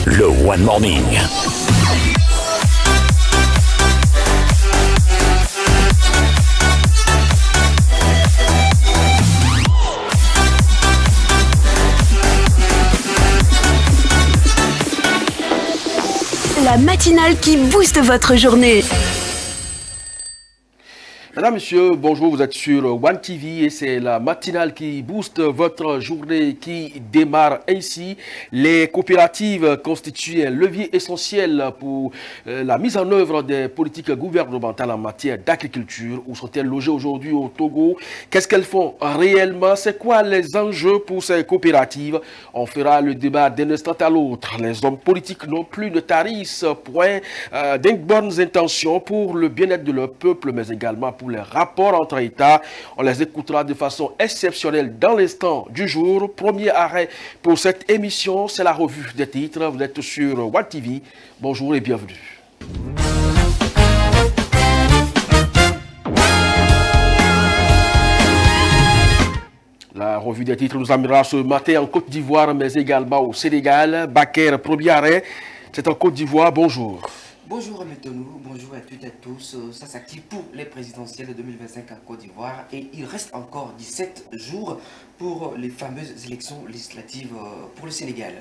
Le One Morning. La matinale qui booste votre journée. Mesdames, Messieurs, bonjour, vous êtes sur One TV et c'est la matinale qui booste votre journée qui démarre ainsi. Les coopératives constituent un levier essentiel pour la mise en œuvre des politiques gouvernementales en matière d'agriculture. Où sont-elles logées aujourd'hui au Togo? Qu'est-ce qu'elles font réellement? C'est quoi les enjeux pour ces coopératives? On fera le débat d'un instant à l'autre. Les hommes politiques non plus ne tarissent point des bonnes intentions pour le bien-être de leur peuple, mais également pour les rapports entre États. On les écoutera de façon exceptionnelle dans l'instant du jour. Premier arrêt pour cette émission, c'est la revue des titres. Vous êtes sur One TV. Bonjour et bienvenue. La revue des titres nous amènera ce matin en Côte d'Ivoire, mais également au Sénégal. Baker, premier arrêt, c'est en Côte d'Ivoire. Bonjour. Bonjour Amétonou, bonjour à toutes et à tous. Ça s'active pour les présidentielles de 2025 en Côte d'Ivoire et il reste encore 17 jours pour les fameuses élections législatives pour le Sénégal.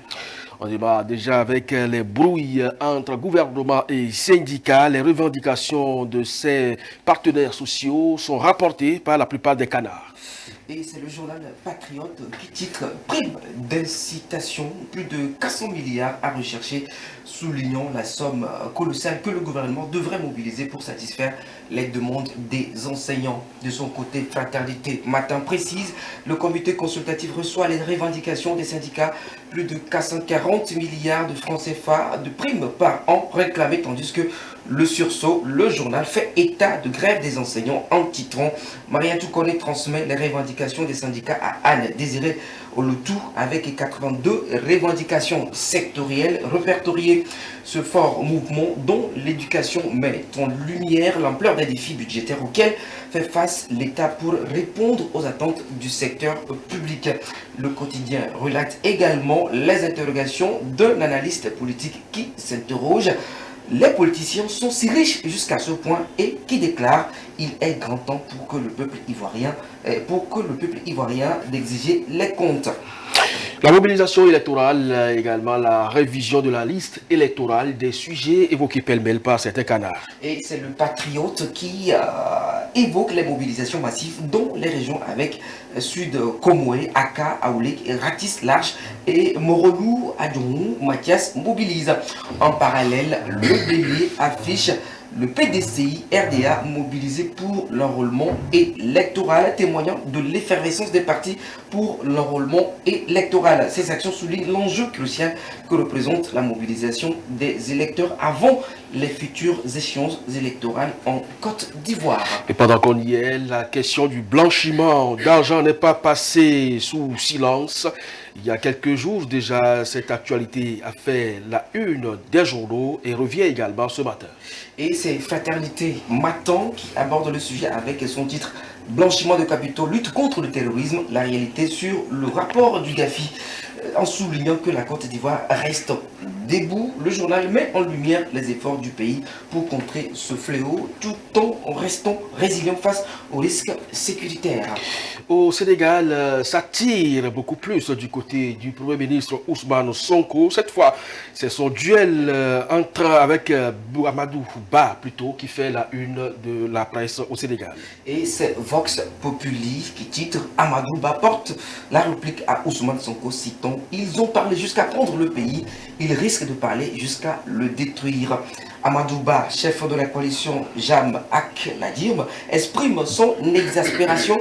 On débat déjà avec les brouilles entre gouvernement et syndicats. Les revendications de ces partenaires sociaux sont rapportées par la plupart des canards. Et c'est le journal Patriote qui titre Prime d'incitation, plus de 400 milliards à rechercher, soulignant la somme colossale que le gouvernement devrait mobiliser pour satisfaire les demandes des enseignants. De son côté, Fraternité Matin précise, le comité consultatif reçoit les revendications des syndicats, plus de 440 milliards de francs CFA de primes par an réclamés, tandis que le sursaut, le journal fait état de grève des enseignants en titrant Maria Toukone transmet les revendications des syndicats à Anne Désiré Olotou avec 82 revendications sectorielles répertoriées. Ce fort mouvement dont l'éducation met en lumière l'ampleur des défis budgétaires auxquels fait face l'État pour répondre aux attentes du secteur public. Le quotidien relate également les interrogations d'un analyste politique qui s'interroge. Les politiciens sont si riches jusqu'à ce point et qui déclarent il est grand temps pour que le peuple ivoirien d'exiger les comptes. La mobilisation électorale, également la révision de la liste électorale des sujets évoqués pêle-mêle par certains canards. Et c'est le Patriote qui évoque les mobilisations massives dont les régions avec Sud Komoué, Aka, Aoulik, Ratis Large et Morolou, Adjoumou, Mathias mobilisent. En parallèle, le délai affiche le PDCI RDA mobilisé pour l'enrôlement électoral, témoignant de l'effervescence des partis pour l'enrôlement électoral. Ces actions soulignent l'enjeu crucial que représente la mobilisation des électeurs avant les futures échéances électorales en Côte d'Ivoire. Et pendant qu'on y est, la question du blanchiment d'argent n'est pas passée sous silence. Il y a quelques jours déjà, cette actualité a fait la une des journaux et revient également ce matin. Et c'est Fraternité Matin qui aborde le sujet avec son titre Blanchiment de capitaux, lutte contre le terrorisme, la réalité sur le rapport du GAFI. En soulignant que la Côte d'Ivoire reste debout, le journal met en lumière les efforts du pays pour contrer ce fléau tout en restant résilient face aux risques sécuritaires. Au Sénégal, ça tire beaucoup plus du côté du Premier ministre Ousmane Sonko. Cette fois, c'est son duel avec Amadou Ba plutôt qui fait la une de la presse au Sénégal. Et c'est Vox Populi qui titre Amadou Ba porte la réplique à Ousmane Sonko citant ils ont parlé jusqu'à prendre le pays, ils risquent de parler jusqu'à le détruire. Amadou Ba, chef de la coalition Jam Ak Ladirme, exprime son exaspération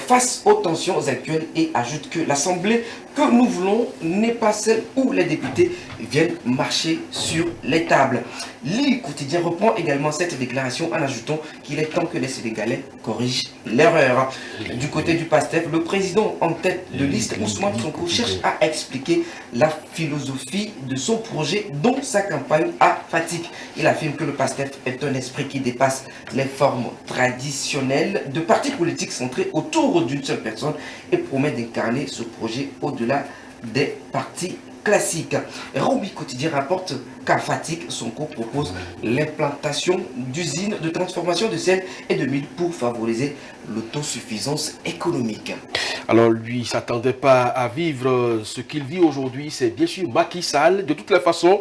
face aux tensions actuelles et ajoute que l'Assemblée que nous voulons n'est pas celle où les députés viennent marcher sur les tables. L'Île Quotidien reprend également cette déclaration en ajoutant qu'il est temps que les Sénégalais corrigent l'erreur. Du côté du PASTEF, le président en tête de liste, Ousmane Sonko, cherche à expliquer la philosophie de son projet dont sa campagne a fatigue. Il affirme que le PASTEF est un esprit qui dépasse les formes traditionnelles de partis politiques centrés autour d'une seule personne et promet d'incarner ce projet au-delà des partis classique. Rumi Quotidien rapporte qu'à Fatick, Sonko propose l'implantation d'usines de transformation de sel et de mil pour favoriser l'autosuffisance économique. Alors lui, il ne s'attendait pas à vivre ce qu'il vit aujourd'hui, c'est bien sûr Macky Sall. De toutes les façons,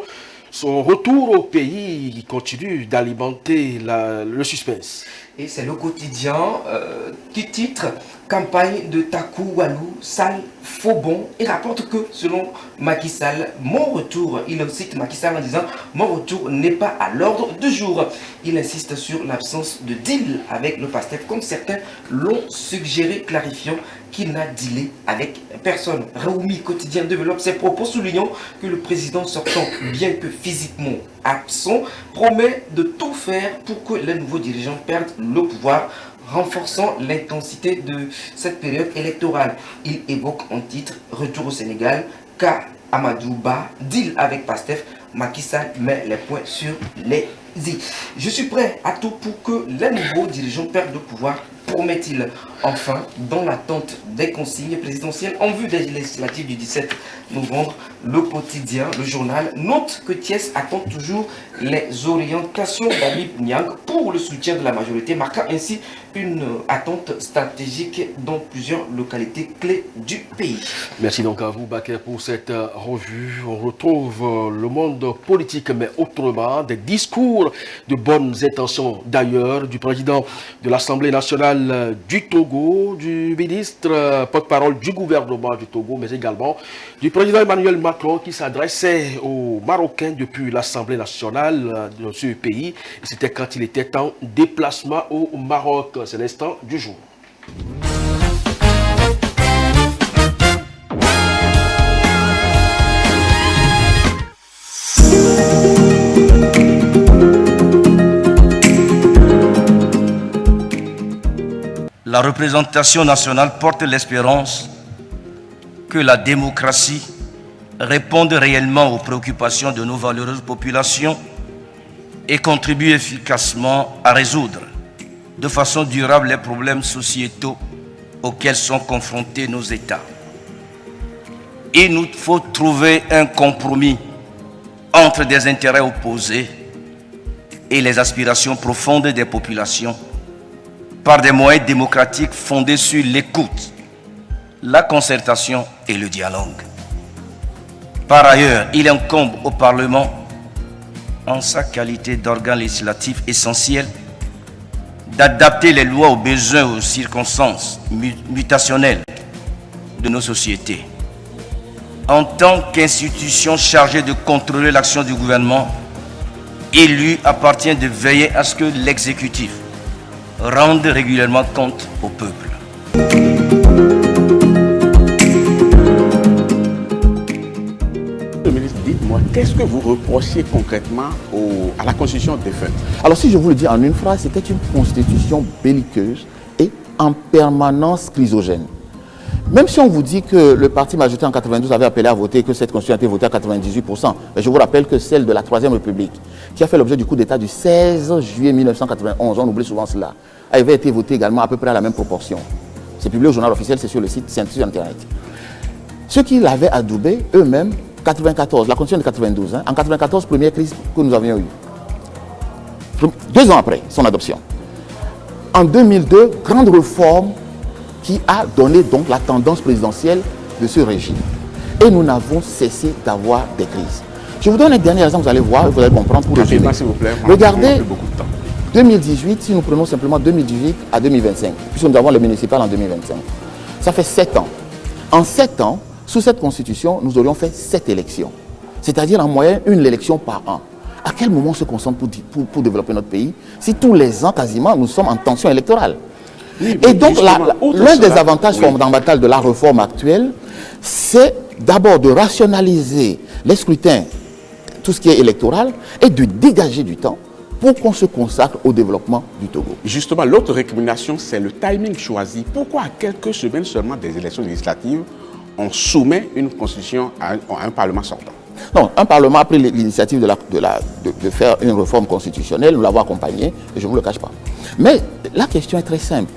son retour au pays continue d'alimenter le suspense. Et c'est le quotidien qui titre campagne de Taku Walou Sall Faux-Bon et rapporte que selon Macky Sall, mon retour, il cite Macky Sall en disant mon retour n'est pas à l'ordre du jour. Il insiste sur l'absence de deal avec le PASTEF comme certains l'ont suggéré, clarifiant qu'il n'a dealé avec personne. Rumi Quotidien développe ses propos soulignant que le président sortant, bien que physiquement absent, promet de tout faire pour que les nouveaux dirigeants perdent le pouvoir, renforçant l'intensité de cette période électorale. Il évoque en titre Retour au Sénégal, Ka Amadou Ba, deal avec PASTEF. Macky Sall met les points sur les i. Je suis prêt à tout pour que les nouveaux dirigeants perdent le pouvoir, promet-il. Enfin, dans l'attente des consignes présidentielles en vue des législatives du 17 novembre, le quotidien, le journal, note que Thiès attend toujours les orientations d'Habib Niang pour le soutien de la majorité, marquant ainsi une attente stratégique dans plusieurs localités clés du pays. Merci donc à vous, Baker, pour cette revue. On retrouve le monde politique, mais autrement, des discours de bonnes intentions d'ailleurs du président de l'Assemblée nationale du Togo, du ministre porte-parole du gouvernement du Togo, mais également du président Emmanuel Macron qui s'adressait aux Marocains depuis l'Assemblée nationale de ce pays. C'était quand il était en déplacement au Maroc. C'est l'instant du jour. La représentation nationale porte l'espérance que la démocratie réponde réellement aux préoccupations de nos valeureuses populations et contribue efficacement à résoudre de façon durable les problèmes sociétaux auxquels sont confrontés nos États. Il nous faut trouver un compromis entre des intérêts opposés et les aspirations profondes des populations par des moyens démocratiques fondés sur l'écoute, la concertation et le dialogue. Par ailleurs, il incombe au Parlement, en sa qualité d'organe législatif essentiel, d'adapter les lois aux besoins et aux circonstances mutationnelles de nos sociétés. En tant qu'institution chargée de contrôler l'action du gouvernement, il lui appartient de veiller à ce que l'exécutif rende régulièrement compte au peuple. Le ministre, dites-moi, qu'est-ce que vous reprochez concrètement à la constitution défunte? Alors si je vous le dis en une phrase, c'était une constitution belliqueuse et en permanence chrysogène. Même si on vous dit que le parti majoritaire en 92 avait appelé à voter, que cette constitution a été votée à 98%, mais je vous rappelle que celle de la Troisième République, qui a fait l'objet du coup d'État du 16 juillet 1991, on oublie souvent cela, avait été votée également à peu près à la même proportion. C'est publié au journal officiel, c'est sur le site, c'est sur Internet. Ceux qui l'avaient adoubé, eux-mêmes, 94, la constitution de 92, en 94, première crise que nous avions eue. 2 ans après son adoption. En 2002, grande réforme qui a donné donc la tendance présidentielle de ce régime. Et nous n'avons cessé d'avoir des crises. Je vous donne un dernier exemple, vous allez voir, vous allez comprendre pour résumer. S'il vous plaît, regardez, beaucoup de temps. 2018, si nous prenons simplement 2018 à 2025, puisque nous avons le municipal en 2025, ça fait 7 ans. En 7 ans, sous cette constitution, nous aurions fait 7 élections. C'est-à-dire en moyenne une élection par an. À quel moment on se concentre pour développer notre pays si tous les ans, quasiment, nous sommes en tension électorale? Oui, et donc, l'un des avantages fondamentaux de la réforme actuelle, c'est d'abord de rationaliser les scrutins, tout ce qui est électoral, et de dégager du temps pour qu'on se consacre au développement du Togo. Justement, l'autre récrimination, c'est le timing choisi. Pourquoi à quelques semaines seulement des élections législatives, on soumet une constitution à un Parlement sortant? Non, un Parlement a pris l'initiative de faire une réforme constitutionnelle, nous l'avons accompagné, et je ne vous le cache pas. Mais la question est très simple.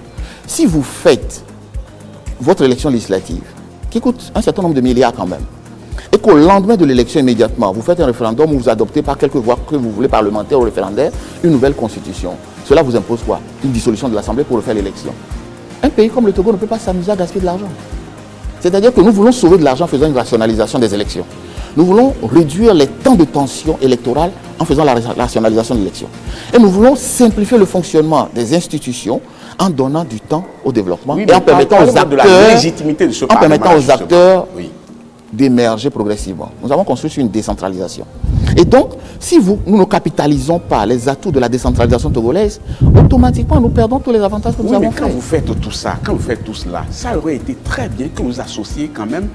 Si vous faites votre élection législative, qui coûte un certain nombre de milliards quand même, et qu'au lendemain de l'élection immédiatement, vous faites un référendum où vous adoptez par quelques voix que vous voulez, parlementaires ou référendaires, une nouvelle constitution. Cela vous impose quoi? Une dissolution de l'Assemblée pour refaire l'élection. Un pays comme le Togo ne peut pas s'amuser à gaspiller de l'argent. C'est-à-dire que nous voulons sauver de l'argent en faisant une rationalisation des élections. Nous voulons réduire les temps de tension électorale en faisant la rationalisation de l'élection. Et nous voulons simplifier le fonctionnement des institutions en donnant du temps au développement et en permettant aux acteurs, d'émerger progressivement. Nous avons construit sur une décentralisation. Et donc, si nous ne capitalisons pas les atouts de la décentralisation togolaise, automatiquement nous perdons tous les avantages que nous avons quand vous faites tout ça, quand vous faites tout cela, ça aurait été très bien que vous associez quand même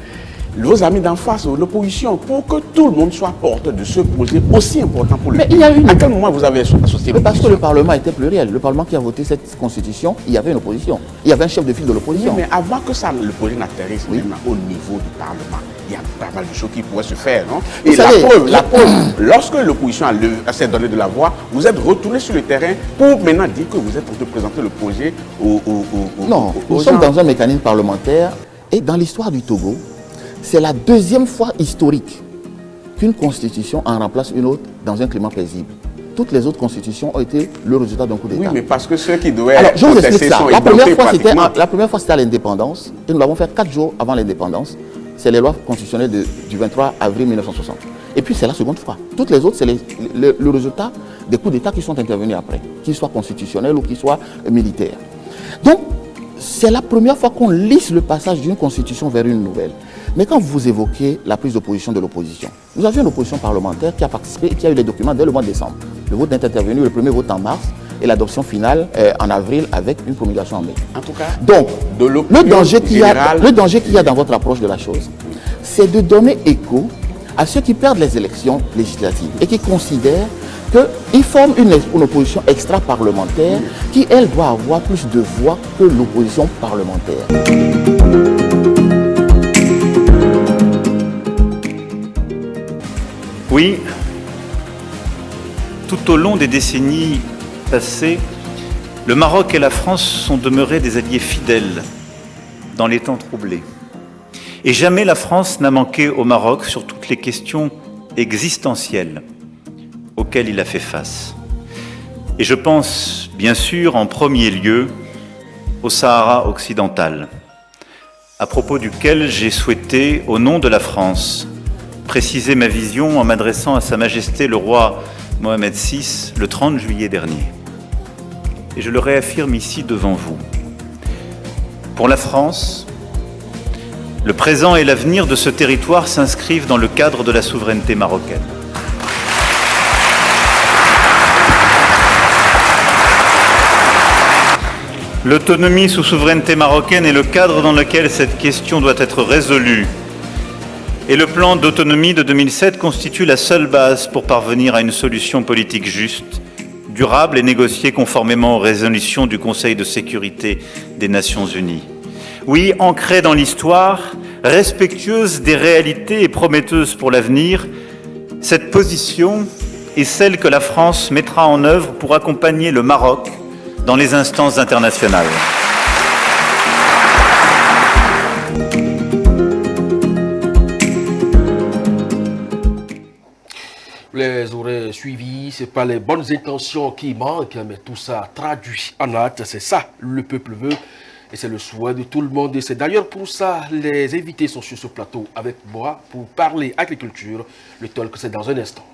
vos amis d'en face, l'opposition, pour que tout le monde soit porteur de ce projet aussi important pour le pays. Il y a une... À quel moment vous avez associé l'opposition? Parce que le Parlement était pluriel. Le Parlement qui a voté cette constitution, il y avait une opposition. Il y avait un chef de file de l'opposition. Oui, mais avant que ça, le projet n'atterrisse même au niveau du Parlement, il y a pas mal de choses qui pourraient se faire, non? Et la preuve, lorsque l'opposition s'est donné de la voix, vous êtes retourné sur le terrain pour maintenant dire que vous êtes en train de présenter le projet Non, nous sommes dans un mécanisme parlementaire et dans l'histoire du Togo, c'est la deuxième fois historique qu'une constitution en remplace une autre dans un climat paisible. Toutes les autres constitutions ont été le résultat d'un coup d'État. Oui, mais parce que ceux qui doivent... Alors, je vous explique ça. La première fois, c'était à l'indépendance, et nous l'avons fait 4 jours avant l'indépendance. C'est les lois constitutionnelles du 23 avril 1960. Et puis, c'est la seconde fois. Toutes les autres, c'est le résultat des coups d'État qui sont intervenus après, qu'ils soient constitutionnels ou qu'ils soient militaires. Donc, c'est la première fois qu'on lisse le passage d'une constitution vers une nouvelle. Mais quand vous évoquez la prise d'opposition de l'opposition, vous avez une opposition parlementaire qui a participé et qui a eu les documents dès le mois de décembre. Le vote est intervenu, le premier vote en mars et l'adoption finale en avril avec une promulgation en mai. En tout cas, donc, le danger qu'il y a dans votre approche de la chose, c'est de donner écho à ceux qui perdent les élections législatives et qui considèrent qu'ils forment une opposition extra-parlementaire qui, elle, doit avoir plus de voix que l'opposition parlementaire. Oui, tout au long des décennies passées, le Maroc et la France sont demeurés des alliés fidèles dans les temps troublés. Et jamais la France n'a manqué au Maroc sur toutes les questions existentielles auxquelles il a fait face. Et je pense, bien sûr, en premier lieu, au Sahara occidental, à propos duquel j'ai souhaité, au nom de la France, préciser ma vision en m'adressant à Sa Majesté le roi Mohamed VI le 30 juillet dernier. Et je le réaffirme ici devant vous. Pour la France, le présent et l'avenir de ce territoire s'inscrivent dans le cadre de la souveraineté marocaine. L'autonomie sous souveraineté marocaine est le cadre dans lequel cette question doit être résolue. Et le plan d'autonomie de 2007 constitue la seule base pour parvenir à une solution politique juste, durable et négociée conformément aux résolutions du Conseil de sécurité des Nations Unies. Oui, ancrée dans l'histoire, respectueuse des réalités et prometteuse pour l'avenir, cette position est celle que la France mettra en œuvre pour accompagner le Maroc dans les instances internationales. Vous les aurez suivis, ce n'est pas les bonnes intentions qui manquent, mais tout ça traduit en acte, c'est ça le peuple veut. Et c'est le souhait de tout le monde. Et c'est d'ailleurs pour ça les invités sont sur ce plateau avec moi pour parler agriculture. Le talk, c'est dans un instant.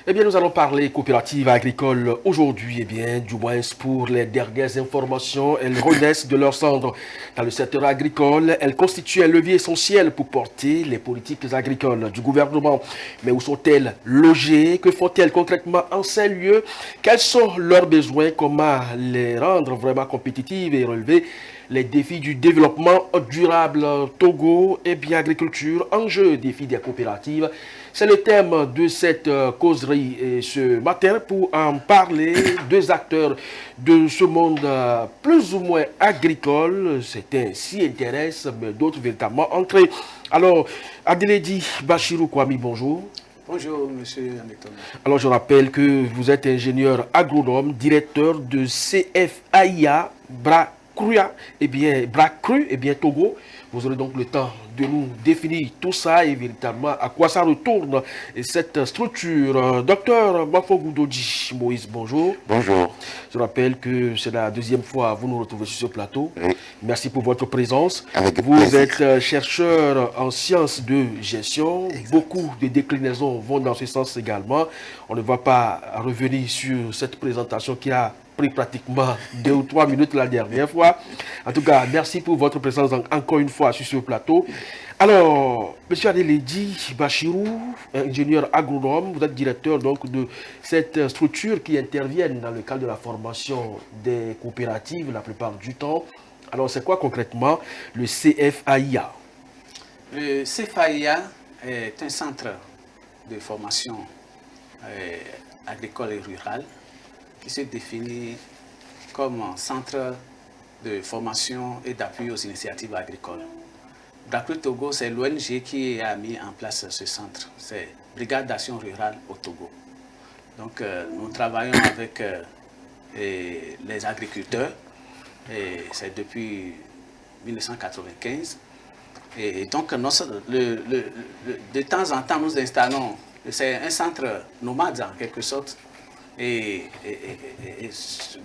Eh bien, nous allons parler coopérative agricole aujourd'hui. Eh bien, du moins pour les dernières informations, elles renaissent de leur cendre. Dans le secteur agricole, elles constituent un levier essentiel pour porter les politiques agricoles du gouvernement. Mais où sont-elles logées? Que font-elles concrètement en ces lieux? Quels sont leurs besoins? Comment les rendre vraiment compétitives et relever les défis du développement durable? Togo et bien agriculture, enjeux, défis des coopératives. C'est le thème de cette causerie et ce matin. Pour en parler, deux acteurs de ce monde plus ou moins agricole. Certains s'y intéressent, mais d'autres véritablement ancrés. Alors, Adeledi Bachirou Kwame, bonjour. Bonjour, monsieur Hamilton. Alors, je rappelle que vous êtes ingénieur agronome, directeur de CFAIA Bras-Cru, Togo. Vous aurez donc le temps de nous définir tout ça et véritablement à quoi ça retourne cette structure. Docteur Mafongou Dodji Moïse, bonjour. Bonjour. Je rappelle que c'est la deuxième fois que vous nous retrouvez sur ce plateau. Oui. Merci pour votre présence. Vous êtes chercheur en sciences de gestion. Exact. Beaucoup de déclinaisons vont dans ce sens également. On ne va pas revenir sur cette présentation qui a pris pratiquement 2 ou 3 minutes la dernière fois. En tout cas, merci pour votre présence encore une fois sur ce plateau. Alors, M. Adeledi Bachirou, ingénieur agronome, vous êtes directeur donc de cette structure qui intervient dans le cadre de la formation des coopératives la plupart du temps. Alors, c'est quoi concrètement le CFAIA? Le CFAIA est un centre de formation agricole et rurale qui se définit comme un centre de formation et d'appui aux initiatives agricoles. Bras-Cru Togo, c'est l'ONG qui a mis en place ce centre. C'est Brigade d'action rurale au Togo. Donc, nous travaillons avec les agriculteurs. C'est depuis 1995. Et donc, de temps en temps, nous installons, c'est un centre nomade en quelque sorte. Et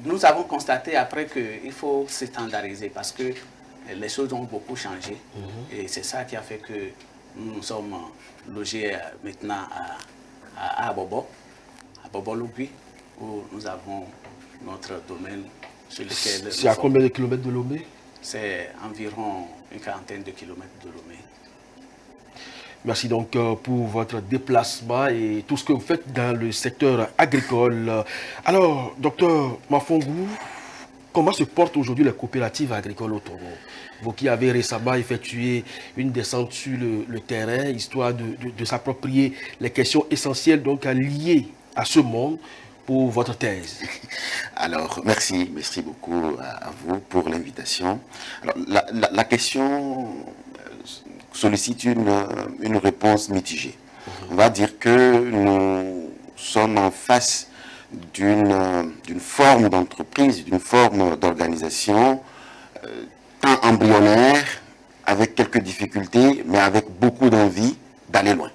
nous avons constaté après qu'il faut se standardiser parce que les choses ont beaucoup changé. Et c'est ça qui a fait que nous sommes logés maintenant à Bobo-Lugui, où nous avons notre domaine sur lequel... C'est à combien de kilomètres de Lomé? C'est environ une quarantaine de kilomètres de Lomé. Merci donc pour votre déplacement et tout ce que vous faites dans le secteur agricole. Alors, docteur Mafongou, comment se portent aujourd'hui les coopératives agricoles au Togo? Vous qui avez récemment effectué une descente sur le terrain, histoire de s'approprier les questions essentielles donc liées à ce monde pour votre thèse. Alors, merci beaucoup à vous pour l'invitation. Alors, la question sollicite une réponse mitigée. On va dire que nous sommes en face d'une forme d'entreprise, d'une forme d'organisation tant embryonnaire, avec quelques difficultés, mais avec beaucoup d'envie d'aller loin.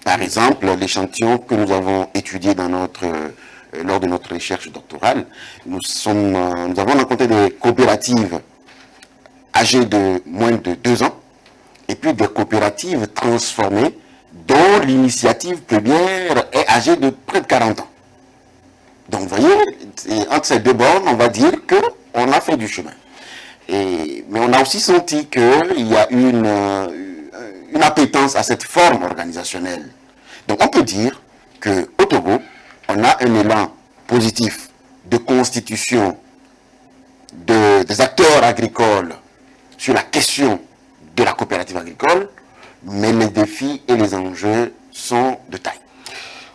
Par exemple, l'échantillon que nous avons étudié lors de notre recherche doctorale, nous avons rencontré des coopératives âgées de moins de 2 ans, et puis des coopératives transformées dont l'initiative première est âgée de près de 40 ans. Donc, vous voyez, entre ces deux bornes, on va dire qu'on a fait du chemin. Mais on a aussi senti qu'il y a une appétence à cette forme organisationnelle. Donc, on peut dire qu'au Togo, on a un élan positif de constitution des acteurs agricoles sur la question de la coopérative agricole, mais les défis et les enjeux sont de taille.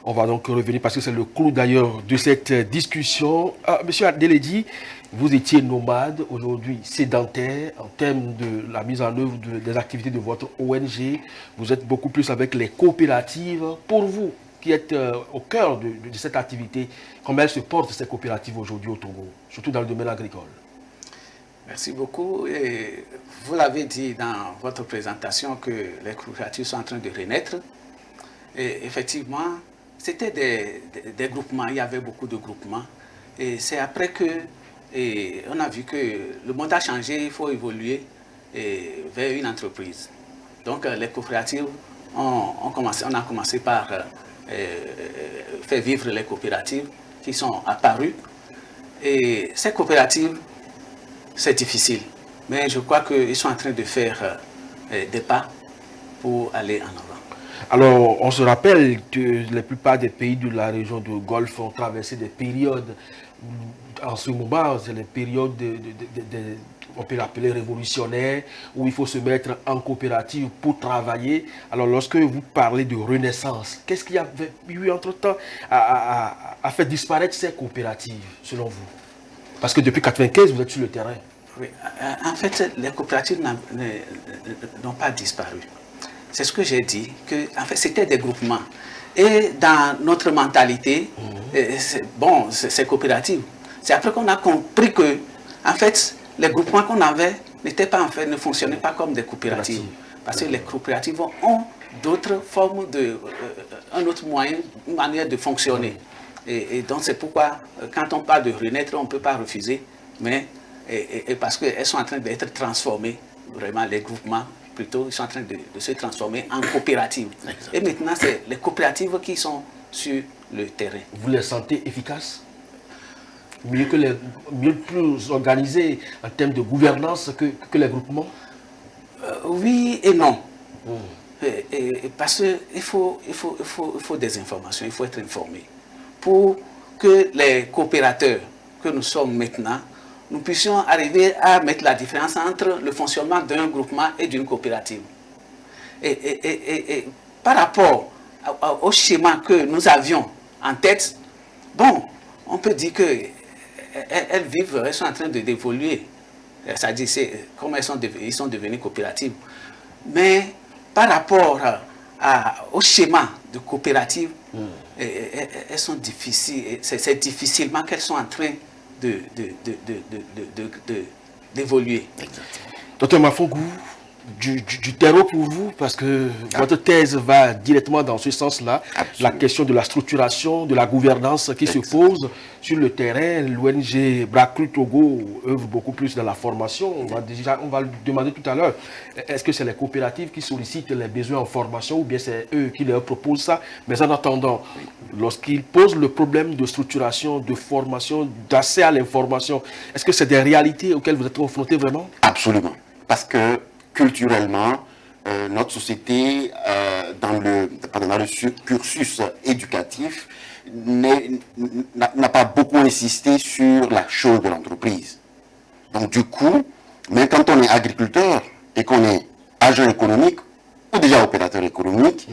On va donc revenir parce que c'est le clou d'ailleurs de cette discussion. Monsieur Adeledi, vous étiez nomade, aujourd'hui sédentaire en termes de la mise en œuvre des activités de votre ONG. Vous êtes beaucoup plus avec les coopératives. Pour vous, qui êtes au cœur de cette activité, comment elles se portent ces coopératives aujourd'hui au Togo, surtout dans le domaine agricole? Merci beaucoup. Et vous l'avez dit dans votre présentation que les coopératives sont en train de renaître. Et effectivement, c'était des groupements, il y avait beaucoup de groupements. Et c'est après que on a vu que le monde a changé, il faut évoluer vers une entreprise. Donc les coopératives, on a commencé par faire vivre les coopératives qui sont apparues. Et ces coopératives, c'est difficile, mais je crois qu'ils sont en train de faire des pas pour aller en avant. Alors, on se rappelle que la plupart des pays de la région de Golfe ont traversé des périodes, en ce moment, c'est les périodes, on peut l'appeler révolutionnaires, où il faut se mettre en coopérative pour travailler. Alors, lorsque vous parlez de renaissance, qu'est-ce qu'il y a eu entre-temps à faire disparaître ces coopératives, selon vous? Parce que depuis 1995, vous êtes sur le terrain. Oui, en fait, les coopératives n'ont pas disparu. C'est ce que j'ai dit, que en fait, c'était des groupements. Et dans notre mentalité, c'est coopérative. C'est après qu'on a compris que, en fait, les groupements qu'on avait ne fonctionnaient pas comme des coopératives. Parce que les coopératives ont d'autres formes un autre moyen, une manière de fonctionner. Et donc c'est pourquoi, quand on parle de renaître, on ne peut pas refuser, mais parce qu'elles sont en train d'être transformées, vraiment les groupements, plutôt, ils sont en train de se transformer en coopératives. Et maintenant, c'est les coopératives qui sont sur le terrain. Vous les sentez efficaces? Mieux plus organisés en termes de gouvernance que les groupements? Oui et non. Parce qu'il faut des informations, il faut être informé. Pour que les coopérateurs que nous sommes maintenant, nous puissions arriver à mettre la différence entre le fonctionnement d'un groupement et d'une coopérative. Et par rapport au schéma que nous avions en tête, bon, on peut dire qu'elles sont en train d'évoluer. C'est-à-dire, comme ils sont devenus coopératives. Mais par rapport au schéma de coopérative, elles sont difficiles. C'est difficilement qu'elles sont en train d'évoluer. Docteur Mafongou, du terreau pour vous, parce que votre thèse va directement dans ce sens-là. La question de la structuration, de la gouvernance qui se pose sur le terrain. L'ONG Bracru Togo œuvre beaucoup plus dans la formation. On va le demander tout à l'heure. Est-ce que c'est les coopératives qui sollicitent les besoins en formation ou bien c'est eux qui leur proposent ça? Mais en attendant, lorsqu'ils posent le problème de structuration, de formation, d'accès à l'information, est-ce que c'est des réalités auxquelles vous êtes confrontés vraiment? Absolument. Parce que culturellement, notre société, dans le cursus éducatif, n'a pas beaucoup insisté sur la chose de l'entreprise. Donc du coup, même quand on est agriculteur et qu'on est agent économique ou déjà opérateur économique,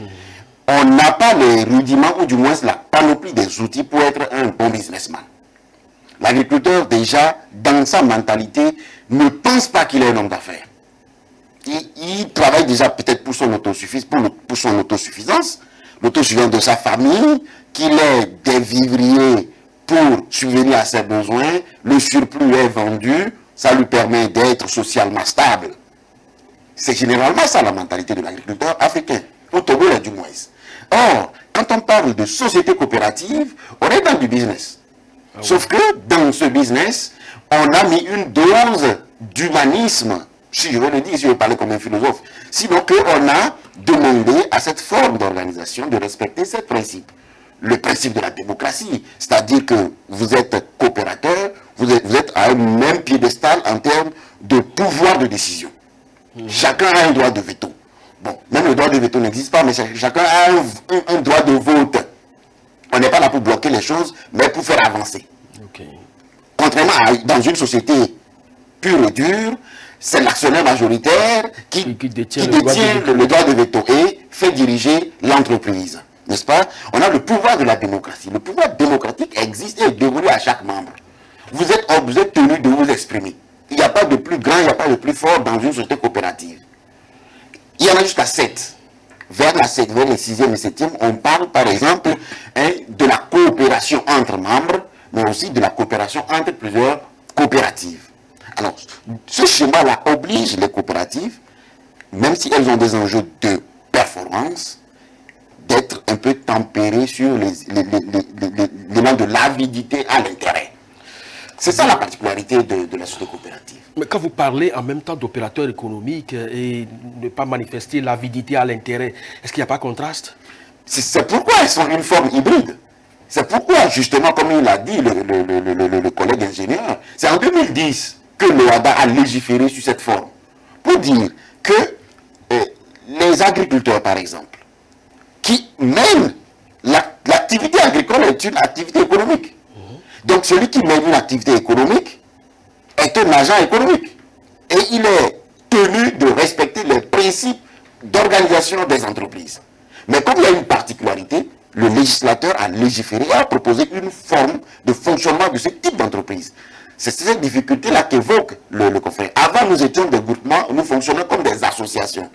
on n'a pas les rudiments ou du moins la panoplie des outils pour être un bon businessman. L'agriculteur déjà, dans sa mentalité, ne pense pas qu'il est un homme d'affaires. Il travaille déjà peut-être pour son autosuffisance, l'autosuffisance de sa famille, qu'il ait des vivriers pour subvenir à ses besoins, le surplus est vendu, ça lui permet d'être socialement stable. C'est généralement ça la mentalité de l'agriculteur africain, au Togo là du moins. Or, quand on parle de société coopérative, on est dans du business. Sauf que dans ce business, on a mis une dose d'humanisme, si je veux le dire, si je veux parler comme un philosophe, sinon qu'on a demandé à cette forme d'organisation de respecter ces principes. Le principe de la démocratie, c'est-à-dire que vous êtes coopérateur, vous êtes à un même piédestal en termes de pouvoir de décision. Chacun a un droit de veto. Bon, même le droit de veto n'existe pas, mais chacun a un droit de vote. On n'est pas là pour bloquer les choses, mais pour faire avancer. Contrairement à dans une société pure et dure, c'est l'actionnaire majoritaire qui détient le droit de veto et fait diriger l'entreprise. N'est-ce pas? On a le pouvoir de la démocratie. Le pouvoir démocratique existe et est dévolu à chaque membre. Vous êtes tenu de vous exprimer. Il n'y a pas de plus grand, il n'y a pas de plus fort dans une société coopérative. Il y en a jusqu'à 7. Vers les 6e et 7e, on parle par exemple de la coopération entre membres, mais aussi de la coopération entre plusieurs coopératives. Alors, ce schéma-là oblige les coopératives, même si elles ont des enjeux de performance, d'être un peu tempérées sur l'élément de l'avidité à l'intérêt. C'est ça la particularité de la société coopérative. Mais quand vous parlez en même temps d'opérateurs économiques et ne pas manifester l'avidité à l'intérêt, est-ce qu'il n'y a pas contraste? C'est pourquoi elles sont une forme hybride. C'est pourquoi, justement, comme il l'a dit, le collègue ingénieur, c'est en 2010 que l'OHADA a légiféré sur cette forme. Pour dire que les agriculteurs, par exemple, qui mènent l'activité agricole est une activité économique. Donc celui qui mène une activité économique est un agent économique. Et il est tenu de respecter les principes d'organisation des entreprises. Mais comme il y a une particularité, le législateur a légiféré et a proposé une forme de fonctionnement de ce type d'entreprise. C'est cette difficulté-là qu'évoque le confrère. Avant, nous étions des groupements, nous fonctionnions comme des associations.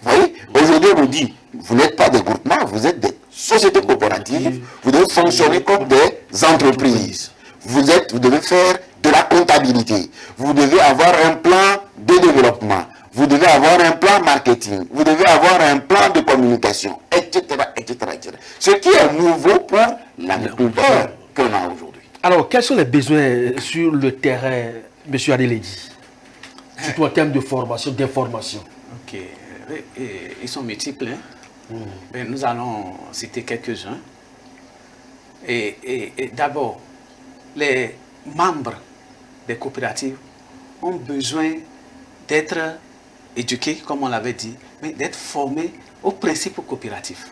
Vous voyez, aujourd'hui, on nous dit, vous n'êtes pas des groupements, vous êtes des sociétés coopératives, vous devez fonctionner comme des entreprises. Vous devez faire de la comptabilité, vous devez avoir un plan de développement, vous devez avoir un plan marketing, vous devez avoir un plan de communication, etc., etc., etc. Ce qui est nouveau pour l'agriculteur qu'on a aujourd'hui. Alors, quels sont les besoins sur le terrain, M. Adeledi, surtout en termes de formation, d'information? Ok, ils sont multiples. Mais nous allons citer quelques-uns. Et d'abord, les membres des coopératives ont besoin d'être éduqués, comme on l'avait dit, mais d'être formés aux principes coopératifs.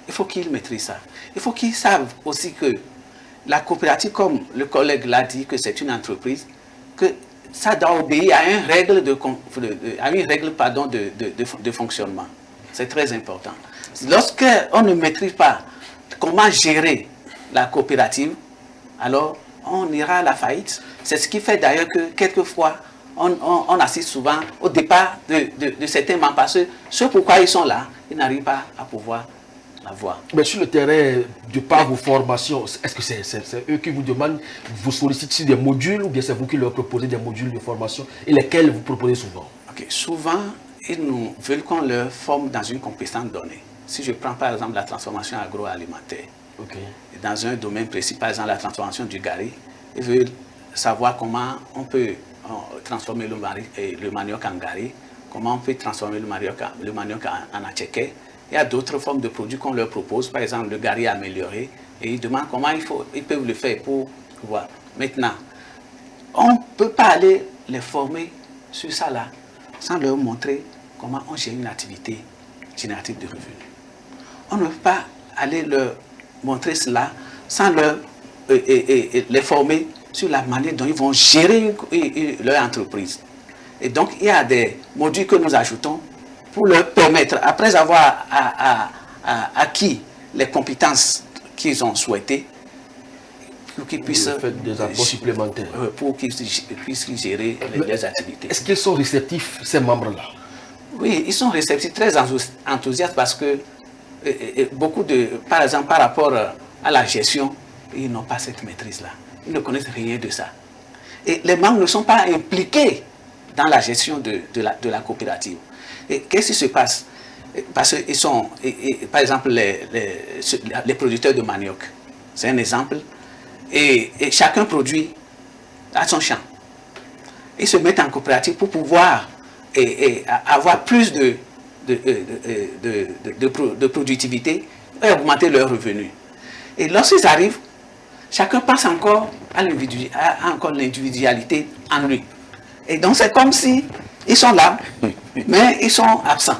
Il faut qu'ils maîtrisent ça. Il faut qu'ils savent aussi que la coopérative, comme le collègue l'a dit, que c'est une entreprise, que ça doit obéir à une règle de fonctionnement. C'est très important. Lorsqu'on ne maîtrise pas comment gérer la coopérative, alors on ira à la faillite. C'est ce qui fait d'ailleurs que quelquefois, on assiste souvent au départ de certains membres, parce que ce pourquoi ils sont là, ils n'arrivent pas à pouvoir l'avoir. Mais sur le terrain, de par vos formations, est-ce que c'est eux qui vous demandent, vous sollicitez des modules, ou bien c'est vous qui leur proposez des modules de formation, et lesquels vous proposez souvent? Souvent, ils nous veulent qu'on leur forme dans une compétence donnée. Si je prends par exemple la transformation agroalimentaire, dans un domaine précis, par exemple la transformation du gari, ils veulent savoir comment on peut transformer le manioc en gari, comment on peut transformer le manioc en attiéké. Il y a d'autres formes de produits qu'on leur propose, par exemple le gari amélioré, et ils demandent comment ils peuvent le faire pour pouvoir. Maintenant, on ne peut pas aller les former sur ça là, sans leur montrer comment on gère une activité générative de revenus. On ne peut pas aller leur montrer cela sans les former sur la manière dont ils vont gérer leur entreprise. Et donc, il y a des modules que nous ajoutons pour leur permettre, après avoir acquis les compétences qu'ils ont souhaitées, pour qu'ils puissent des apports supplémentaires, pour qu'ils puissent gérer les activités. Est-ce qu'ils sont réceptifs, ces membres-là? Oui, ils sont réceptifs, très enthousiastes, parce que beaucoup par exemple, par rapport à la gestion, ils n'ont pas cette maîtrise-là. Ils ne connaissent rien de ça. Et les membres ne sont pas impliqués dans la gestion de la coopérative. Et qu'est-ce qui se passe? Parce qu'ils sont, par exemple, les producteurs de manioc, c'est un exemple, et chacun produit à son champ. Ils se mettent en coopérative pour pouvoir avoir plus de productivité et augmenter leurs revenus. Et lorsqu'ils arrivent, chacun pense encore à l'individualité en lui. Et donc c'est comme si ils sont là, mais ils sont absents.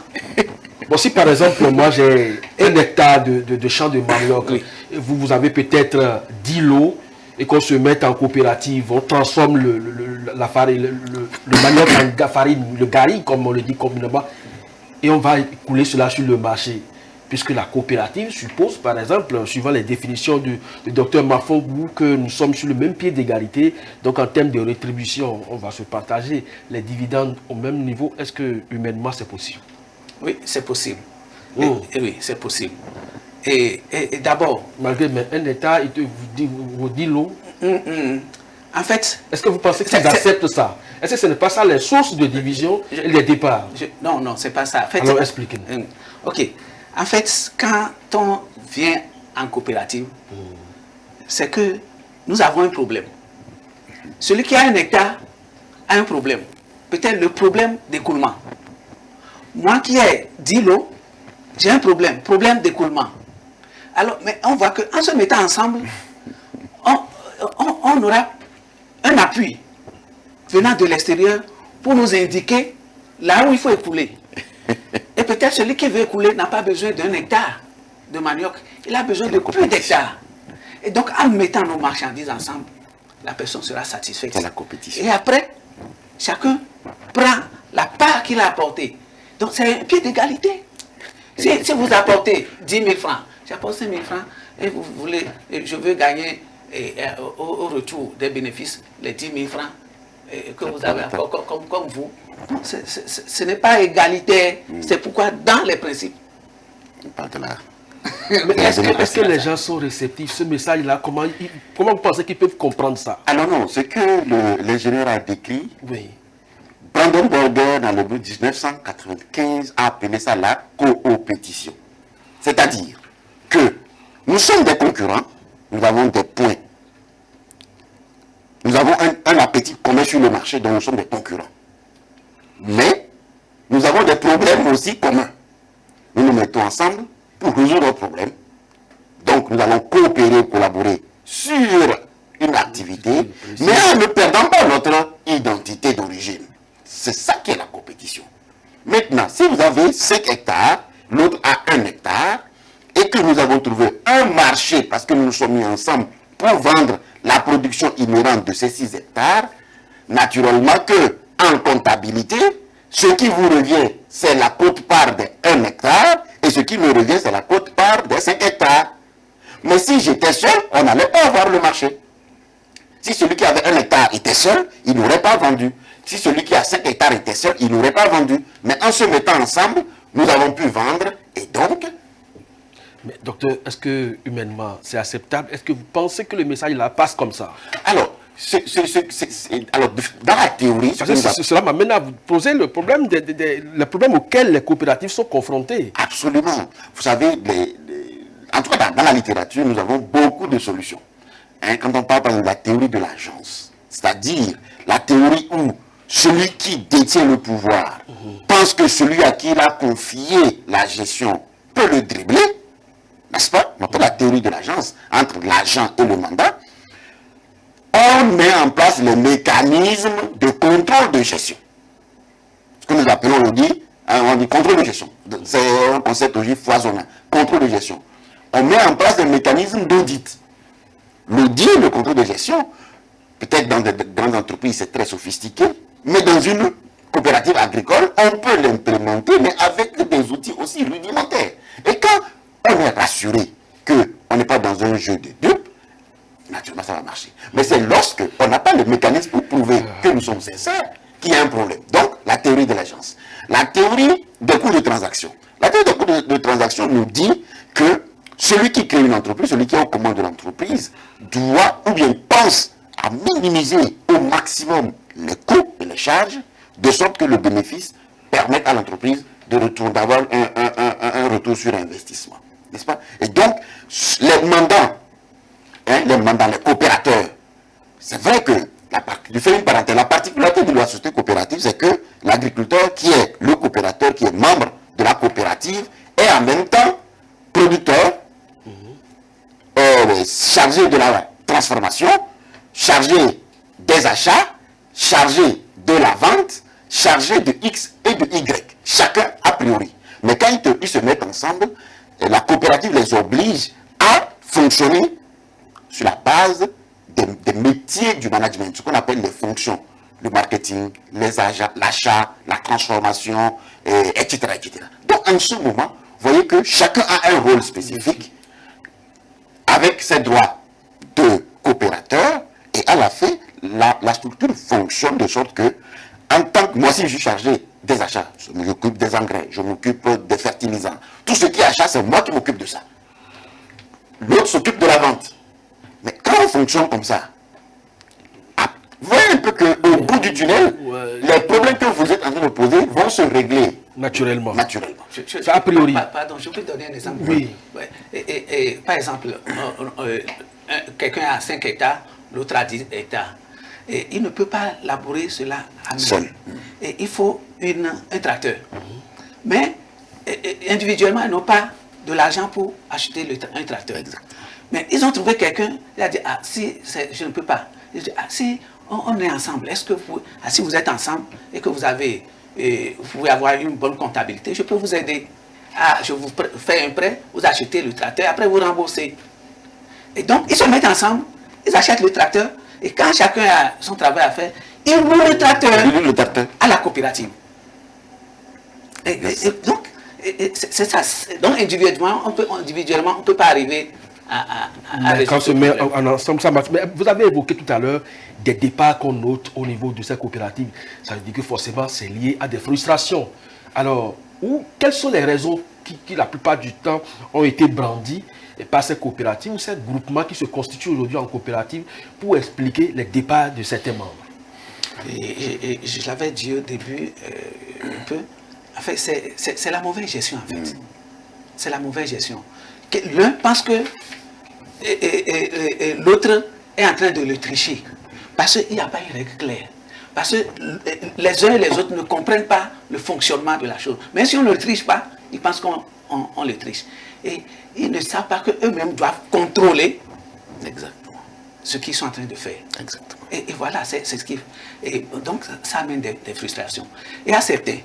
Bon, si par exemple, moi j'ai 1 hectare de champ de manioc, et vous avez peut-être 10 lots, et qu'on se mette en coopérative, on transforme la farine, le manioc en farine, le gari, comme on le dit communément, et on va couler cela sur le marché. Puisque la coopérative suppose, par exemple, suivant les définitions du docteur Mafogou, que nous sommes sur le même pied d'égalité. Donc en termes de rétribution, on va se partager les dividendes au même niveau. Est-ce que humainement c'est possible? Oui, c'est possible. Oui, c'est possible. Et d'abord... Malgré un État, il vous dit l'eau. En fait... Est-ce que vous pensez qu'ils acceptent ça? Est-ce que ce n'est pas ça les sources de division et les départs? Non, c'est pas ça. En fait, alors expliquez-nous. Ok. En fait, quand on vient en coopérative, c'est que nous avons un problème. Celui qui a 1 hectare a un problème. Peut-être le problème d'écoulement. Moi qui ai 10 lots, j'ai un problème d'écoulement. Alors, mais on voit qu'en se mettant ensemble, on aura un appui venant de l'extérieur pour nous indiquer là où il faut écouler. Et peut-être celui qui veut écouler n'a pas besoin d'1 hectare de manioc, il a besoin de plus d'hectares. Et donc, en mettant nos marchandises ensemble, la personne sera satisfaite. C'est la compétition. Et après, chacun prend la part qu'il a apportée. Donc, c'est un pied d'égalité. Si vous apportez 10 000 francs, j'apporte 5 000 francs, et je veux gagner au retour des bénéfices les 10 000 francs que vous avez comme vous. Ce n'est pas égalitaire. C'est pourquoi, dans les principes, On parle de la... Mais est-ce que les gens sont réceptifs? Ce message-là, comment vous pensez qu'ils peuvent comprendre ça? Alors non, ce que l'ingénieur a décrit, oui. Brandon Burger, dans le but 1995, a appelé ça la coopétition. C'est-à-dire que nous sommes des concurrents, nous avons des points. Nous avons un appétit commun sur le marché, donc nous sommes des concurrents. Mais nous avons des problèmes aussi communs. Nous nous mettons ensemble pour résoudre nos problèmes. Donc nous allons coopérer, collaborer sur une activité, mais en ne perdant pas notre identité d'origine. C'est ça qui est la compétition. Maintenant, si vous avez 5 hectares, l'autre a 1 hectare, et que nous avons trouvé un marché, parce que nous nous sommes mis ensemble pour vendre la production inhérente de ces 6 hectares, naturellement que, en comptabilité, ce qui vous revient, c'est la quote-part de 1 hectare, et ce qui me revient, c'est la quote-part de 5 hectares. Mais si j'étais seul, on n'allait pas avoir le marché. Si celui qui avait 1 hectare était seul, il n'aurait pas vendu. Si celui qui a 5 hectares était seul, il n'aurait pas vendu. Mais en se mettant ensemble, nous avons pu vendre, et donc... Mais docteur, est-ce que humainement c'est acceptable? Est-ce que vous pensez que le message là passe comme ça? Alors, alors dans la théorie... Cela m'amène à vous poser le problème, le problème auquel les coopératives sont confrontées. Absolument. Vous savez, en tout cas dans la littérature, nous avons beaucoup de solutions. Hein, quand on parle par exemple de la théorie de l'agence, c'est-à-dire la théorie où celui qui détient le pouvoir pense que celui à qui il a confié la gestion peut le dribbler, n'est-ce pas? On appelle la théorie de l'agence, entre l'agent et le mandat. On met en place les mécanismes de contrôle de gestion. Ce que nous appelons aujourd'hui, on dit contrôle de gestion. C'est un concept aujourd'hui foisonnant. Contrôle de gestion. On met en place des mécanismes d'audit. L'audit, le contrôle de gestion, peut-être dans des grandes entreprises, c'est très sophistiqué, mais dans une coopérative agricole, on peut l'implémenter, mais avec des outils aussi rudimentaires. Et quand on est rassuré qu'on n'est pas dans un jeu de dupes, naturellement ça va marcher. Mais c'est lorsque on n'a pas le mécanisme pour prouver que nous sommes sincères qu'il y a un problème. Donc, la théorie de l'agence. La théorie des coûts de transaction. La théorie des coûts de transaction nous dit que celui qui crée une entreprise, celui qui est aux commandes de l'entreprise, doit ou bien pense à minimiser au maximum les coûts et les charges, de sorte que le bénéfice permette à l'entreprise d'avoir un retour sur investissement. N'est-ce pas? Et donc, les mandants, les coopérateurs, c'est vrai que, je fais une parenthèse, la particularité de la société coopérative, c'est que l'agriculteur qui est le coopérateur, qui est membre de la coopérative, est en même temps producteur, chargé de la transformation, chargé des achats, chargé de la vente, chargé de X et de Y, chacun a priori. Mais quand ils se mettent ensemble, la coopérative les oblige à fonctionner sur la base des métiers du management, ce qu'on appelle les fonctions, le marketing, l'achat, la transformation, etc., etc. Donc en ce moment, vous voyez que chacun a un rôle spécifique avec ses droits de coopérateur, et à la fin, la structure fonctionne de sorte que, en tant que moi, si je suis chargé des achats, je m'occupe des engrais, je m'occupe des fertilisants, tout ce qui est achat, c'est moi qui m'occupe de ça. L'autre s'occupe de la vente. Mais quand on fonctionne comme ça, vous voyez un peu qu'au bout du tunnel, les problèmes que vous êtes en train de poser vont se régler naturellement. Ça a priori. Pardon, je peux donner un exemple. Oui. Par exemple, quelqu'un a 5 hectares, l'autre a 10 hectares. Et il ne peut pas labourer cela à main. Et il faut un tracteur. Mais individuellement, ils n'ont pas de l'argent pour acheter un tracteur. Mais ils ont trouvé quelqu'un, il a dit, ah, si je ne peux pas. Il dit, ah, si on est ensemble, est-ce que si vous êtes ensemble et que vous pouvez avoir une bonne comptabilité, je peux vous aider. Je vous fais un prêt, vous achetez le tracteur, après vous remboursez. Et donc, ils se mettent ensemble, ils achètent le tracteur, et quand chacun a son travail à faire, ils louent le tracteur à la coopérative. Et donc, c'est ça. Donc, individuellement, on ne peut pas arriver à quand on se met ensemble, ça marche. Mais vous avez évoqué tout à l'heure des départs qu'on note au niveau de ces coopératives. Ça veut dire que forcément, c'est lié à des frustrations. Alors, quelles sont les raisons qui la plupart du temps ont été brandis par ces coopératives ou ces groupements qui se constituent aujourd'hui en coopérative pour expliquer les départs de certains membres. Et je l'avais dit au début un peu, en fait, c'est la mauvaise gestion en fait. C'est la mauvaise gestion. L'un pense que l'autre est en train de le tricher. Parce qu'il n'y a pas une règle claire. Parce que les uns et les autres ne comprennent pas le fonctionnement de la chose. Mais si on ne le triche pas, ils pensent qu'on le triche. Et ils ne savent pas qu'eux-mêmes doivent contrôler exactement ce qu'ils sont en train de faire. Exactement. Et voilà, c'est ce qui... Et donc, ça amène des frustrations. Et à certains,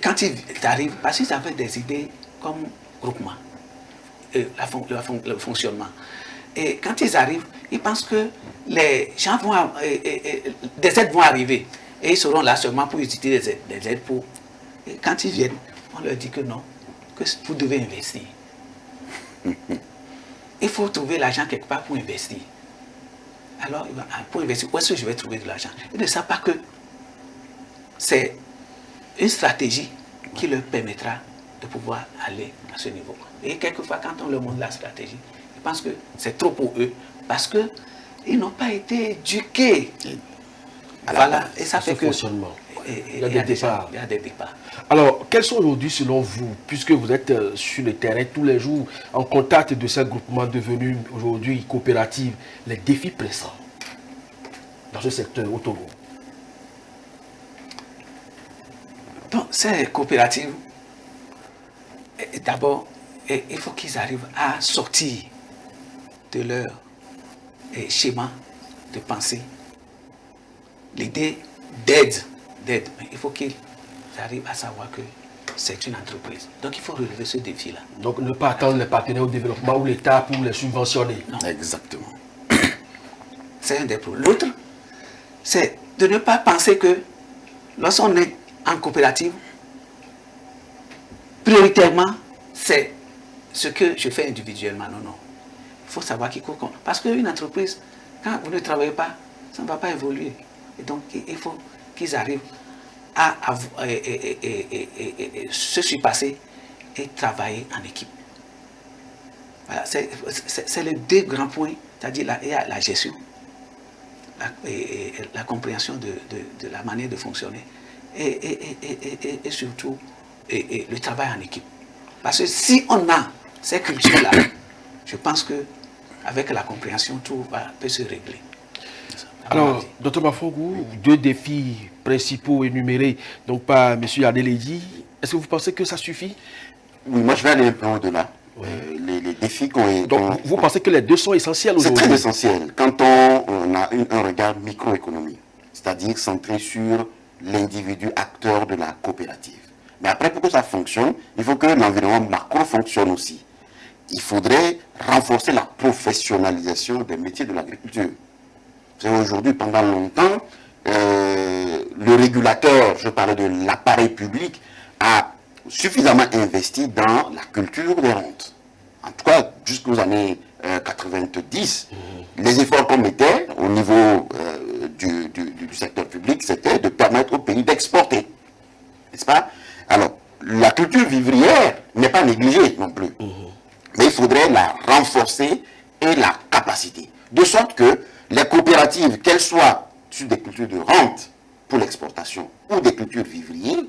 quand ils arrivent, parce qu'ils avaient des idées comme groupement, le fonctionnement. Et quand ils arrivent, ils pensent que les gens vont... des aides vont arriver. Et ils seront là seulement pour utiliser des aides pour... Et quand ils viennent, on leur dit que non, que vous devez investir. Il faut trouver l'argent quelque part pour investir. Alors, pour investir, où est-ce que je vais trouver de l'argent? Ils ne savent pas que c'est une stratégie qui leur permettra de pouvoir aller à ce niveau. Et quelquefois, quand on leur montre la stratégie, ils pensent que c'est trop pour eux parce qu'ils n'ont pas été éduqués. Voilà, et ça fait que... Il y a des départs. Alors, quels sont aujourd'hui, selon vous, puisque vous êtes sur le terrain tous les jours, en contact de ces groupements devenus aujourd'hui coopératives, les défis pressants dans ce secteur autonome? Donc, ces coopératives, d'abord, il faut qu'ils arrivent à sortir de leur schéma de pensée. L'idée d'aide. Il faut qu'ils arrivent à savoir que c'est une entreprise. Donc il faut relever ce défi-là. Donc ne pas attendre les partenaires au développement ou l'État pour les subventionner. Non. Exactement. C'est un des problèmes. L'autre, c'est de ne pas penser que lorsqu'on est en coopérative, prioritairement, c'est ce que je fais individuellement. Non, non. Il faut savoir qu'il faut... Parce qu'une entreprise, quand vous ne travaillez pas, ça ne va pas évoluer. Et donc, il faut qu'ils arrivent à se surpasser et travailler en équipe. Voilà, c'est les deux grands points, c'est-à-dire la gestion, la compréhension de la manière de fonctionner et surtout le travail en équipe. Parce que si on a ces cultures-là, je pense qu'avec la compréhension, tout peut se régler. Alors, Dr Mafongou, deux défis principaux énumérés donc par M. Adeledi. Est-ce que vous pensez que ça suffit? Oui, moi je vais aller un peu au-delà. Les défis qu'on... Donc, vous pensez que les deux sont essentiels aujourd'hui? C'est très essentiel quand on a un regard microéconomique, c'est-à-dire centré sur l'individu acteur de la coopérative. Mais après, pour que ça fonctionne, il faut que l'environnement macro fonctionne aussi. Il faudrait renforcer la professionnalisation des métiers de l'agriculture. Aujourd'hui, pendant longtemps, le régulateur, je parlais de l'appareil public, a suffisamment investi dans la culture des rentes. En tout cas, jusqu'aux années 90, les efforts qu'on mettait au niveau du secteur public, c'était de permettre au pays d'exporter. N'est-ce pas? Alors, la culture vivrière n'est pas négligée non plus. Mais il faudrait la renforcer et la capacité. De sorte que les coopératives, qu'elles soient sur des cultures de rente pour l'exportation ou des cultures vivrières,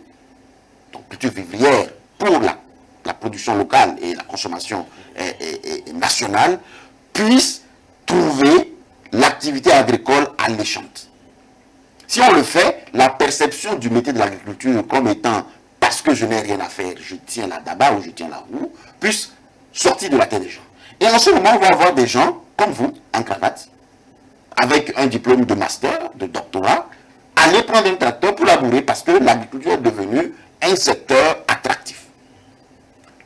donc cultures vivrières pour la production locale et la consommation nationale, puissent trouver l'activité agricole alléchante. Si on le fait, la perception du métier de l'agriculture comme étant parce que je n'ai rien à faire, je tiens la daba ou je tiens la roue, puisse sortir de la tête des gens. Et en ce moment, on va avoir des gens comme vous, en cravate, avec un diplôme de master, de doctorat, aller prendre un tracteur pour labourer parce que l'agriculture est devenue un secteur attractif.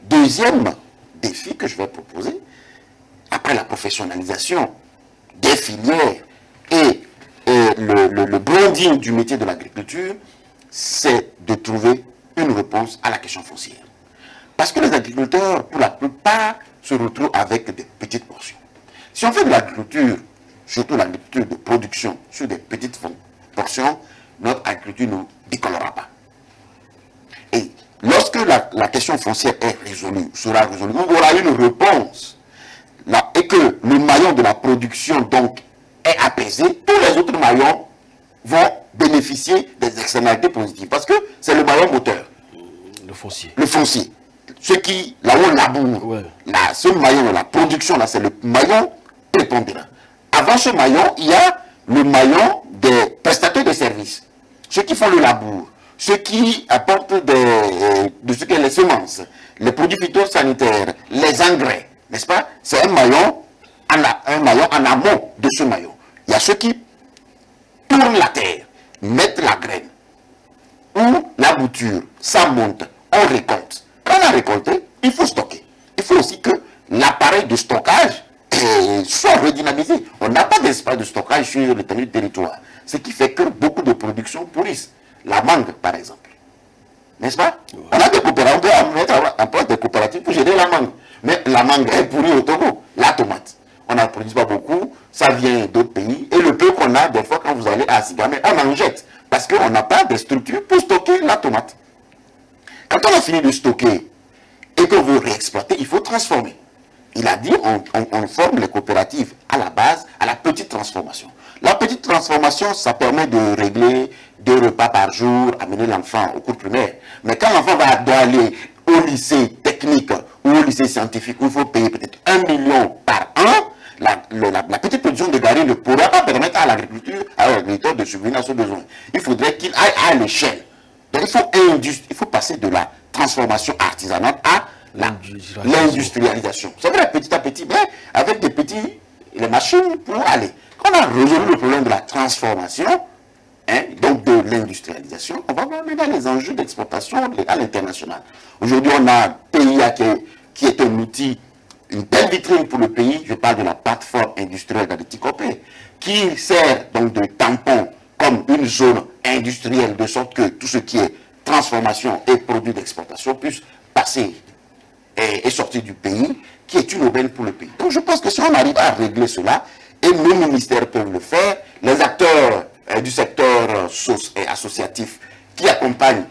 Deuxième défi que je vais proposer, après la professionnalisation des filières et le branding du métier de l'agriculture, c'est de trouver une réponse à la question foncière. Parce que les agriculteurs, pour la plupart, se retrouvent avec des petites portions. Si on fait de l'agriculture, surtout l'agriculture de production, sur des petites portions, notre agriculture ne décollera pas. Et lorsque lorsque la question foncière est résolue, sera résolue, on aura une réponse, là, et que le maillon de la production donc est apaisé, tous les autres maillons vont bénéficier des externalités positives. Parce que c'est le maillon moteur. Le foncier. Le foncier. Ce qui, là où on laboure, Ouais. là, ce maillon, la production, là, c'est le maillon prépondérant. Avant ce maillon, il y a le maillon des prestataires de services. Ceux qui font le labour, ceux qui apportent de ce qu'est les semences, les produits phytosanitaires, les engrais, n'est-ce pas? C'est un maillon en amont de ce maillon. Il y a ceux qui tournent la terre, mettent la graine, ou la bouture, ça monte, on récolte. Quand on a récolté, il faut stocker. Il faut aussi que l'appareil de stockage soit redynamisé. On n'a pas d'espace de stockage sur le territoire. Ce qui fait que beaucoup de productions pourrissent. La mangue, par exemple. N'est-ce pas? On a des coopératives, on peut mettre en place des coopératives pour gérer la mangue. Mais la mangue est pourrie au Togo. La tomate, on n'en produit pas beaucoup, ça vient d'autres pays. Et le peu qu'on a, des fois, quand vous allez à Sigamé, on en jette. Parce qu'on n'a pas de structure pour stocker la tomate. Quand on a fini de stocker et qu'on veut réexploiter, il faut transformer. Il a dit, on forme les coopératives à la base, à la petite transformation. La petite transformation, ça permet de régler 2 repas par jour, amener l'enfant au cours primaire. Mais quand l'enfant doit aller au lycée technique ou au lycée scientifique, où il faut payer peut-être 1 million par an, la petite production de Gary ne pourra pas permettre à l'agriculteur de subvenir à ce besoin. Il faudrait qu'il aille à l'échelle. Donc il faut passer de la transformation artisanale à l'industrialisation. C'est vrai, petit à petit, mais avec les machines pour aller. Quand on a résolu le problème de la transformation, donc de l'industrialisation, on va voir maintenant les enjeux d'exportation à l'international. Aujourd'hui, on a un PIA qui est un outil, une belle vitrine pour le pays. Je parle de la plateforme industrielle d'Adetikopé, qui sert donc de tampon comme une zone industrielle, de sorte que tout ce qui est transformation et produits d'exportation puisse passer et sortir du pays, qui est une aubaine pour le pays. Donc je pense que si on arrive à régler cela, et nos ministères peuvent le faire, les acteurs du secteur associatif qui accompagnent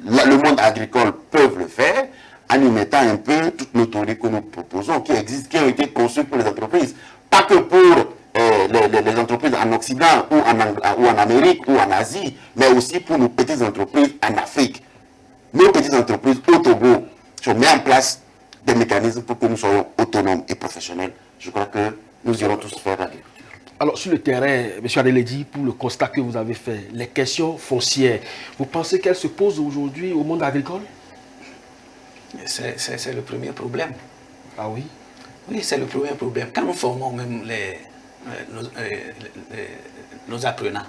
le monde agricole peuvent le faire, en y mettant un peu toutes nos théories que nous proposons, qui existent, qui ont été conçues pour les entreprises. Pas que pour les entreprises en Occident, ou en Amérique, ou en Asie, mais aussi pour nos petites entreprises en Afrique. Nos petites entreprises au Togo, si on met en place des mécanismes pour que nous soyons autonomes et professionnels, je crois que nous irons tous faire l'agriculture. Alors, sur le terrain, M. Adeledi, pour le constat que vous avez fait, les questions foncières, vous pensez qu'elles se posent aujourd'hui au monde agricole? C'est le premier problème. Ah oui? Oui, c'est le premier problème. Quand nous formons même nos apprenants,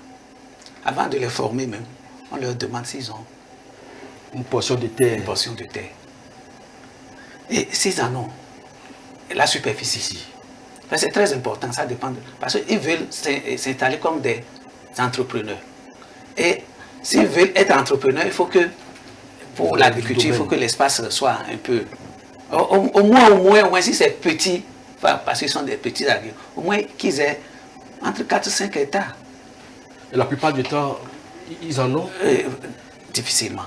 avant de les former même, on leur demande s'ils ont une portion de terre. Une portion de terre. Et s'ils en ont, la superficie ici. C'est très important, ça dépend. Parce qu'ils veulent s'installer comme des entrepreneurs. Et s'ils veulent être entrepreneurs, il faut que, pour l'agriculture, il faut que l'espace soit un peu... Au moins, si c'est petit, parce qu'ils sont des petits agriculteurs, au moins qu'ils aient entre 4 et 5 hectares. Et la plupart du temps, ils en ont difficilement.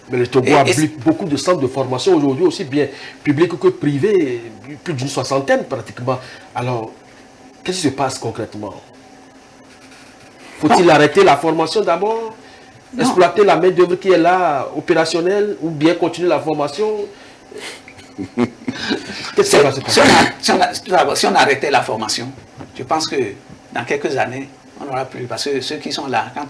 Mais le Togo abrite beaucoup de centres de formation aujourd'hui, aussi bien publics que privés, plus d'une 60aine pratiquement. Alors, qu'est-ce qui se passe concrètement? Faut-il arrêter la formation d'abord? Exploiter la main-d'œuvre qui est là, opérationnelle, ou bien continuer la formation? Qu'est-ce qui va se passer? Si on arrêtait la formation, je pense que dans quelques années, on n'aura plus, parce que ceux qui sont là, quand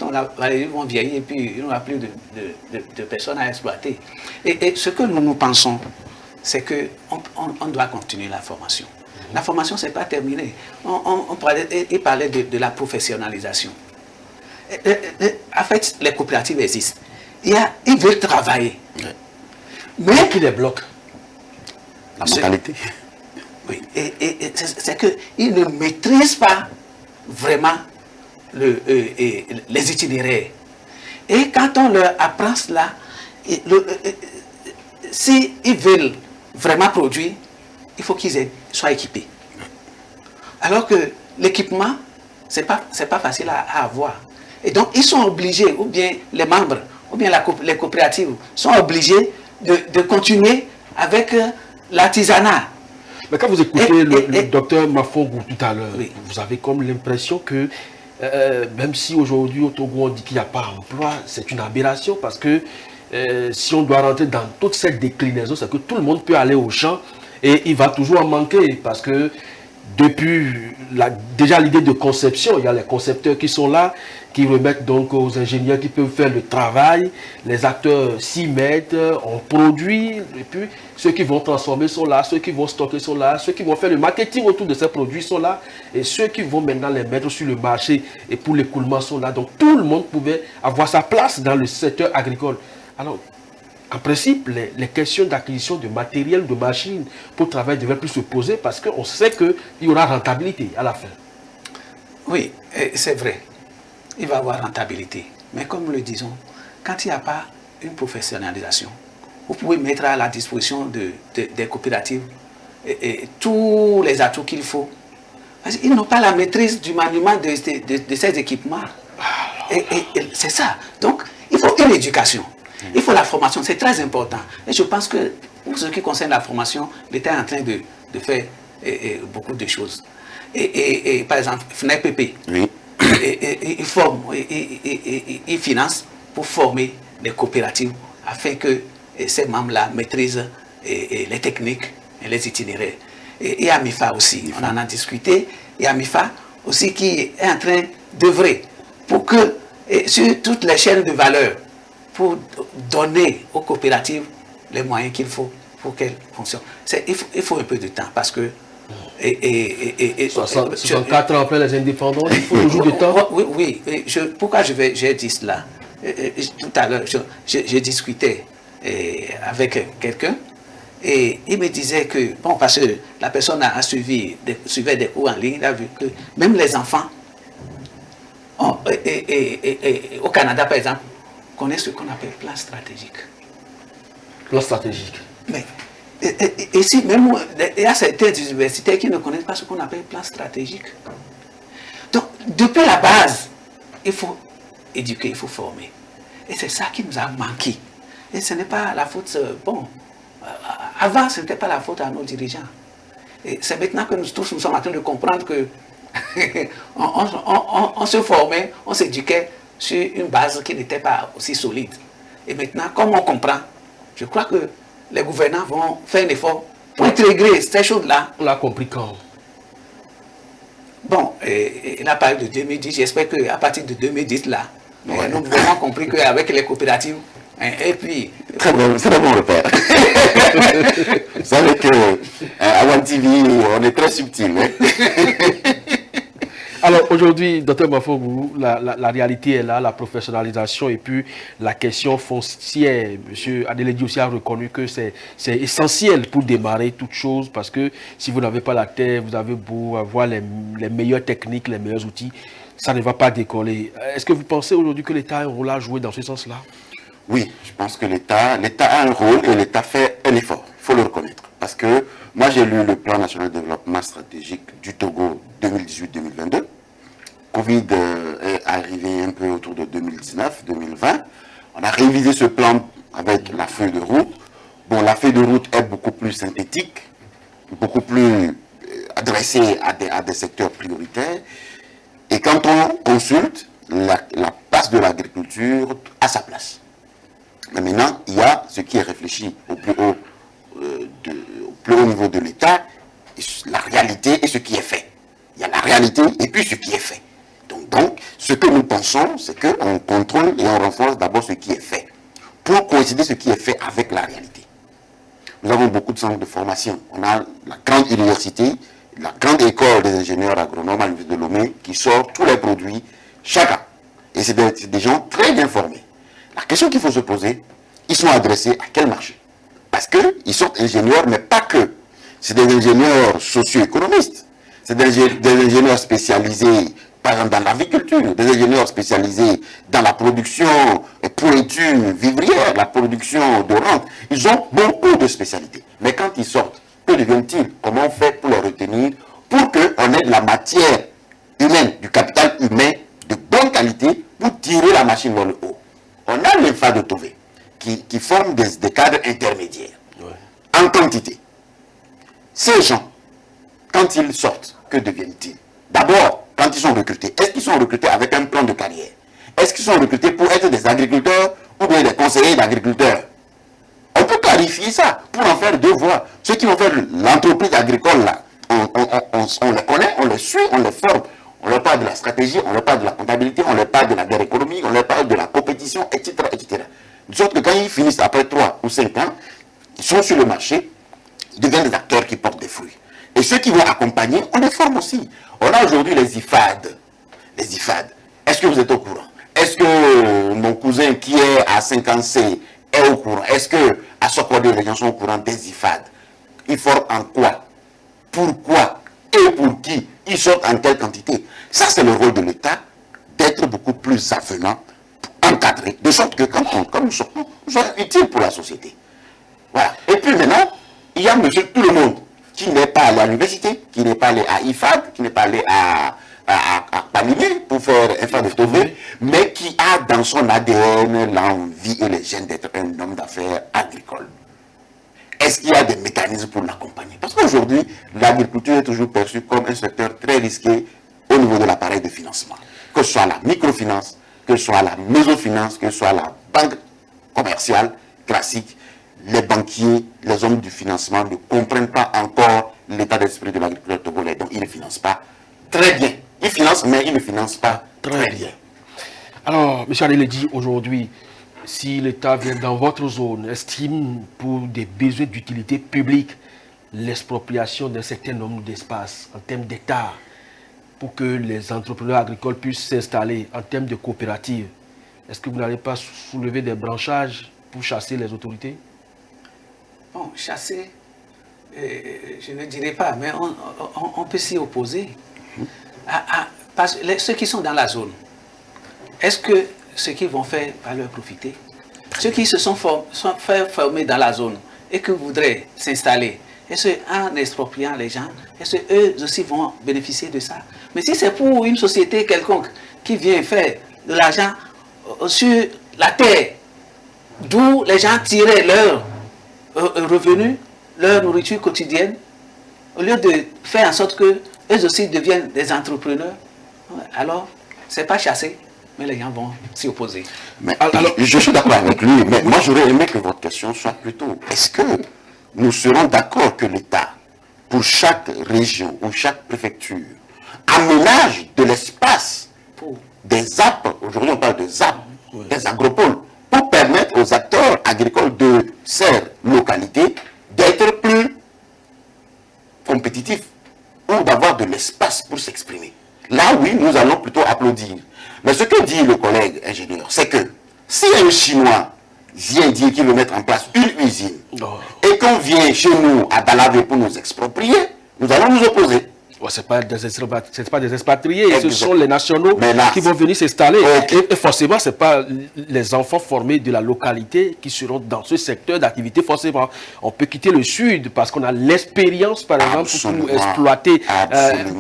ils vont vieillir et puis il n'y aura plus de personnes à exploiter. Et ce que nous pensons, c'est qu'on doit continuer la formation. La formation, ce n'est pas terminé. Il parlait de la professionnalisation. En fait, les coopératives existent. Ils veulent travailler. Mais qui les bloque? La mentalité. Oui, et c'est qu'ils ne maîtrisent pas vraiment les itinéraires. Et quand on leur apprend cela, s'ils veulent vraiment produire, il faut qu'ils soient équipés. Alors que l'équipement, ce n'est pas facile à avoir. Et donc, ils sont obligés, ou bien les membres, ou bien les coopératives sont obligées de continuer avec l'artisanat. Mais quand vous écoutez le docteur Mafongou tout à l'heure, vous avez comme l'impression que même si aujourd'hui au Togo on dit qu'il n'y a pas d'emploi, c'est une aberration parce que si on doit rentrer dans toute cette déclinaison, c'est que tout le monde peut aller au champ et il va toujours en manquer parce que depuis déjà l'idée de conception, il y a les concepteurs qui sont là, qui remettent donc aux ingénieurs qui peuvent faire le travail, les acteurs s'y mettent, on produit, et puis ceux qui vont transformer sont là, ceux qui vont stocker sont là, ceux qui vont faire le marketing autour de ces produits sont là, et ceux qui vont maintenant les mettre sur le marché et pour l'écoulement sont là. Donc tout le monde pouvait avoir sa place dans le secteur agricole. Alors, en principe, les questions d'acquisition de matériel, de machines pour travailler devraient plus se poser parce qu'on sait qu'il y aura rentabilité à la fin. Oui, c'est vrai. Il va y avoir rentabilité. Mais comme nous le disons, quand il n'y a pas une professionnalisation, vous pouvez mettre à la disposition des coopératives et tous les atouts qu'il faut. Parce qu'ils n'ont pas la maîtrise du maniement de ces équipements. Et c'est ça. Donc, il faut une éducation. Il faut la formation, c'est très important. Et je pense que pour ce qui concerne la formation, l'État est en train de faire beaucoup de choses. Et par exemple, FNEPP, il forme, il finance pour former les coopératives afin que ces membres-là maîtrisent les techniques et les itinéraires. Et AMIFA aussi, on en a discuté. Et AMIFA aussi qui est en train d'œuvrer pour que, sur toutes les chaînes de valeur, pour donner aux coopératives les moyens qu'il faut pour qu'elles fonctionnent. Il faut un peu de temps parce que... 64 ans après les indépendants, il faut toujours du temps. Oui. Pourquoi j'ai dit cela? Tout à l'heure, je discutais avec quelqu'un et il me disait que, bon, parce que la personne suivait des cours en ligne, il a vu que même les enfants, au Canada par exemple, connaissent ce qu'on appelle plan stratégique. Plan stratégique. Mais ici, même, il y a certaines universités qui ne connaissent pas ce qu'on appelle plan stratégique. Donc, depuis la base, il faut éduquer, il faut former. Et c'est ça qui nous a manqué. Et ce n'est pas la faute, bon, avant, ce n'était pas la faute à nos dirigeants. Et c'est maintenant que nous tous nous sommes en train de comprendre que on se formait, on s'éduquait sur une base qui n'était pas aussi solide. Et maintenant, comme on comprend, je crois que les gouvernants vont faire un effort pour intégrer ces choses-là. On l'a compris quand? Bon, il a parlé de 2010, j'espère qu'à partir de 2010, là, nous avons vraiment compris qu'avec les coopératives, et puis... Très bon, c'est un bon repère. Vous savez qu'à One TV, on est très subtil. Alors aujourd'hui, Dr Mafongou, la réalité est là, la professionnalisation et puis la question foncière. M. Adeledi aussi a reconnu que c'est essentiel pour démarrer toute chose parce que si vous n'avez pas la terre, vous avez beau avoir les meilleures techniques, les meilleurs outils, ça ne va pas décoller. Est-ce que vous pensez aujourd'hui que l'État a un rôle à jouer dans ce sens-là? Oui, je pense que l'État a un rôle et l'État fait un effort, il faut le reconnaître. Parce que moi j'ai lu le plan national de développement stratégique du Togo 2018-2022. Covid est arrivé un peu autour de 2019-2020. On a révisé ce plan avec la feuille de route. Bon, la feuille de route est beaucoup plus synthétique, beaucoup plus adressée à des secteurs prioritaires. Et quand on consulte, la place de l'agriculture a sa place. Mais maintenant, il y a ce qui est réfléchi au plus haut niveau de l'État, la réalité et ce qui est fait. Il y a la réalité et puis ce qui est fait. Donc, ce que nous pensons, c'est qu'on contrôle et on renforce d'abord ce qui est fait, pour coïncider ce qui est fait avec la réalité. Nous avons beaucoup de centres de formation. On a la grande université, la grande école des ingénieurs agronomes à l'Université de Lomé, qui sort tous les produits chaque an. Et c'est des gens très bien formés. La question qu'il faut se poser, ils sont adressés à quel marché? Parce qu'ils sont ingénieurs, mais pas que. C'est des ingénieurs socio-économistes. C'est des ingénieurs spécialisés, par exemple, dans l'agriculture, des ingénieurs spécialisés dans la production pourriture vivrière, la production de rente. Ils ont beaucoup de spécialités. Mais quand ils sortent, que deviennent-ils? Comment on fait pour les retenir? Pour qu'on ait de la matière humaine, du capital humain de bonne qualité pour tirer la machine vers le haut. On a de Tové, qui forment des cadres intermédiaires, en quantité. Ces gens, quand ils sortent, que deviennent-ils? D'abord, quand ils sont recrutés, est-ce qu'ils sont recrutés avec un plan de carrière? Est-ce qu'ils sont recrutés pour être des agriculteurs ou bien des conseillers d'agriculteurs? On peut clarifier ça pour en faire deux voies. Ceux qui vont faire l'entreprise agricole, là, on les connaît, on les suit, on les forme. On leur parle de la stratégie, on leur parle de la comptabilité, on leur parle de la guerre économique, on leur parle de la compétition, etc. etc. De sorte que quand ils finissent après 3 ou 5 ans, ils sont sur le marché, ils deviennent des acteurs qui portent des fruits. Et ceux qui vont accompagner, on les forme aussi. On a aujourd'hui les IFAD. Les IFAD. Est-ce que vous êtes au courant? Est-ce que mon cousin qui est à 50C est au courant? Est-ce que à Sokodé, les gens sont au courant des IFAD? Ils forment en quoi? Pourquoi? Et pour qui? Ils sortent en quelle quantité? Ça, c'est le rôle de l'État d'être beaucoup plus avenant, encadré, de sorte que quand nous sortons, nous soyons utiles pour la société. Voilà. Et puis maintenant, il y a monsieur tout le monde qui n'est pas allé à l'université, qui n'est pas allé à IFAD, qui n'est pas allé à Palimé pour faire un faire de Tové, mais qui a dans son ADN l'envie et les gènes d'être un homme d'affaires agricole. Est-ce qu'il y a des mécanismes pour l'accompagner? Parce qu'aujourd'hui, l'agriculture est toujours perçue comme un secteur très risqué au niveau de l'appareil de financement. Que ce soit la microfinance, que ce soit la mésofinance, que ce soit la banque commerciale classique, les banquiers, les hommes du financement ne comprennent pas encore l'état d'esprit de l'agriculteur togolais. Donc, ils ne financent pas très bien. Ils financent, mais ils ne financent pas très bien. Alors, M. Adélé dit aujourd'hui, si l'État vient dans votre zone, estime pour des besoins d'utilité publique l'expropriation d'un certain nombre d'espaces en termes d'État pour que les entrepreneurs agricoles puissent s'installer en termes de coopératives, est-ce que vous n'allez pas soulever des branchages pour chasser les autorités? Bon, chasser, je ne dirais pas, mais on peut s'y opposer. Parce que ceux qui sont dans la zone, est-ce que ce qu'ils vont faire va leur profiter? Ceux qui se sont fait former dans la zone et qui voudraient s'installer, est-ce qu'en expropriant les gens, est-ce qu'eux aussi vont bénéficier de ça? Mais si c'est pour une société quelconque qui vient faire de l'argent sur la terre, d'où les gens tiraient leurs revenus, leur nourriture quotidienne, au lieu de faire en sorte que eux aussi deviennent des entrepreneurs, alors c'est pas chasser, mais les gens vont s'y opposer. Mais, alors, je suis d'accord avec lui, mais moi j'aurais aimé que votre question soit plutôt, est-ce que nous serons d'accord que l'État, pour chaque région ou chaque préfecture, aménage de l'espace pour des ZAP, aujourd'hui on parle de ZAP, des agropoles, pour permettre aux acteurs agricoles de ces localités d'être plus compétitifs ou d'avoir de l'espace pour s'exprimer. Là, oui, nous allons plutôt applaudir. Mais ce que dit le collègue ingénieur, c'est que si un Chinois vient dire qu'il veut mettre en place une usine et qu'on vient chez nous à Dalavé pour nous exproprier, nous allons nous opposer. Ce n'est pas des expatriés, ce sont les nationaux qui vont venir s'installer. Et forcément, ce n'est pas les enfants formés de la localité qui seront dans ce secteur d'activité. Forcément, on peut quitter le sud parce qu'on a l'expérience, par exemple, pour nous exploiter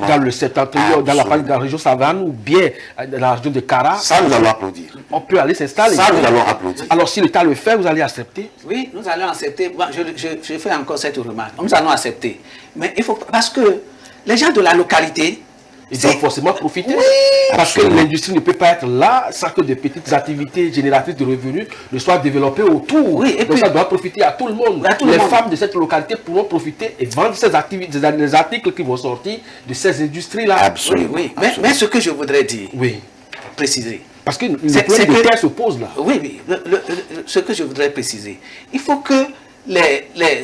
dans le septentrion, dans la région Savane ou bien dans la région de Kara. Ça, nous allons applaudir. On peut aller s'installer. Ça, nous allons applaudir. Alors, si l'État le fait, vous allez accepter? Oui, nous allons accepter. Bon, je fais encore cette remarque. Nous allons accepter. Mais il faut, parce que les gens de la localité, ils doivent forcément profiter. Oui, parce que l'industrie ne peut pas être là sans que de petites activités génératrices de revenus ne soient développées autour. Oui, et donc ça doit profiter à tout le monde. Les femmes de cette localité pourront profiter et vendre ces activités, des articles qui vont sortir de ces industries-là. Absolument. Oui, oui. Mais ce que je voudrais dire, préciser. Parce que le problème de terre se pose là. Oui, oui. Ce que je voudrais préciser, il faut que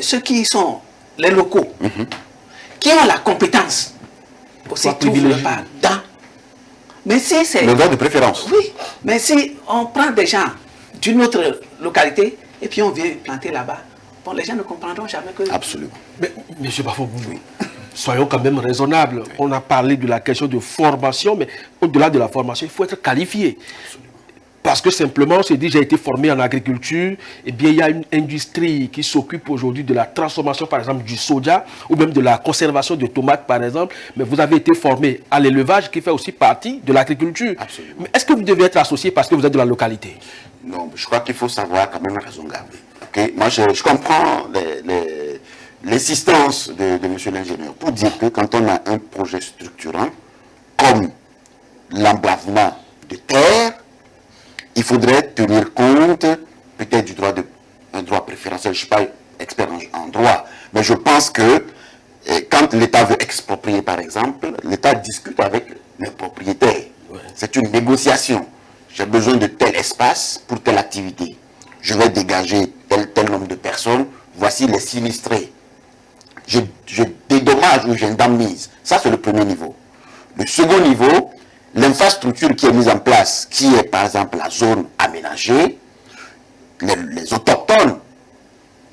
ceux qui sont les locaux, qui ont la compétence, aussi trouvent le pas dans. Mais si c'est... Le droit de préférence. Oui, mais si on prend des gens d'une autre localité et puis on vient planter là-bas, bon, les gens ne comprendront jamais que... Absolument. Mais M. Bafo, soyons quand même raisonnables. On a parlé de la question de formation, mais au-delà de la formation, il faut être qualifié. parce que simplement, on s'est dit, j'ai été formé en agriculture, eh bien, il y a une industrie qui s'occupe aujourd'hui de la transformation, par exemple, du soja, ou même de la conservation de tomates, par exemple, mais vous avez été formé à l'élevage qui fait aussi partie de l'agriculture. Mais est-ce que vous devez être associé parce que vous êtes de la localité? Non, je crois qu'il faut savoir quand même raison garder. Okay? Moi, je comprends l'insistance de monsieur l'ingénieur pour dire que quand on a un projet structurant, comme l'emblavement de terre, il faudrait tenir compte peut-être du droit un droit préférentiel. Je ne suis pas expert en droit, mais je pense que quand l'État veut exproprier, par exemple, l'État discute avec les propriétaires. Ouais. C'est une négociation. J'ai besoin de tel espace pour telle activité. Je vais dégager tel nombre de personnes. Voici les sinistrés. Je dédommage ou j'indemnise. Ça, c'est le premier niveau. Le second niveau, l'infrastructure qui est mise en place, qui est par exemple la zone aménagée, les autochtones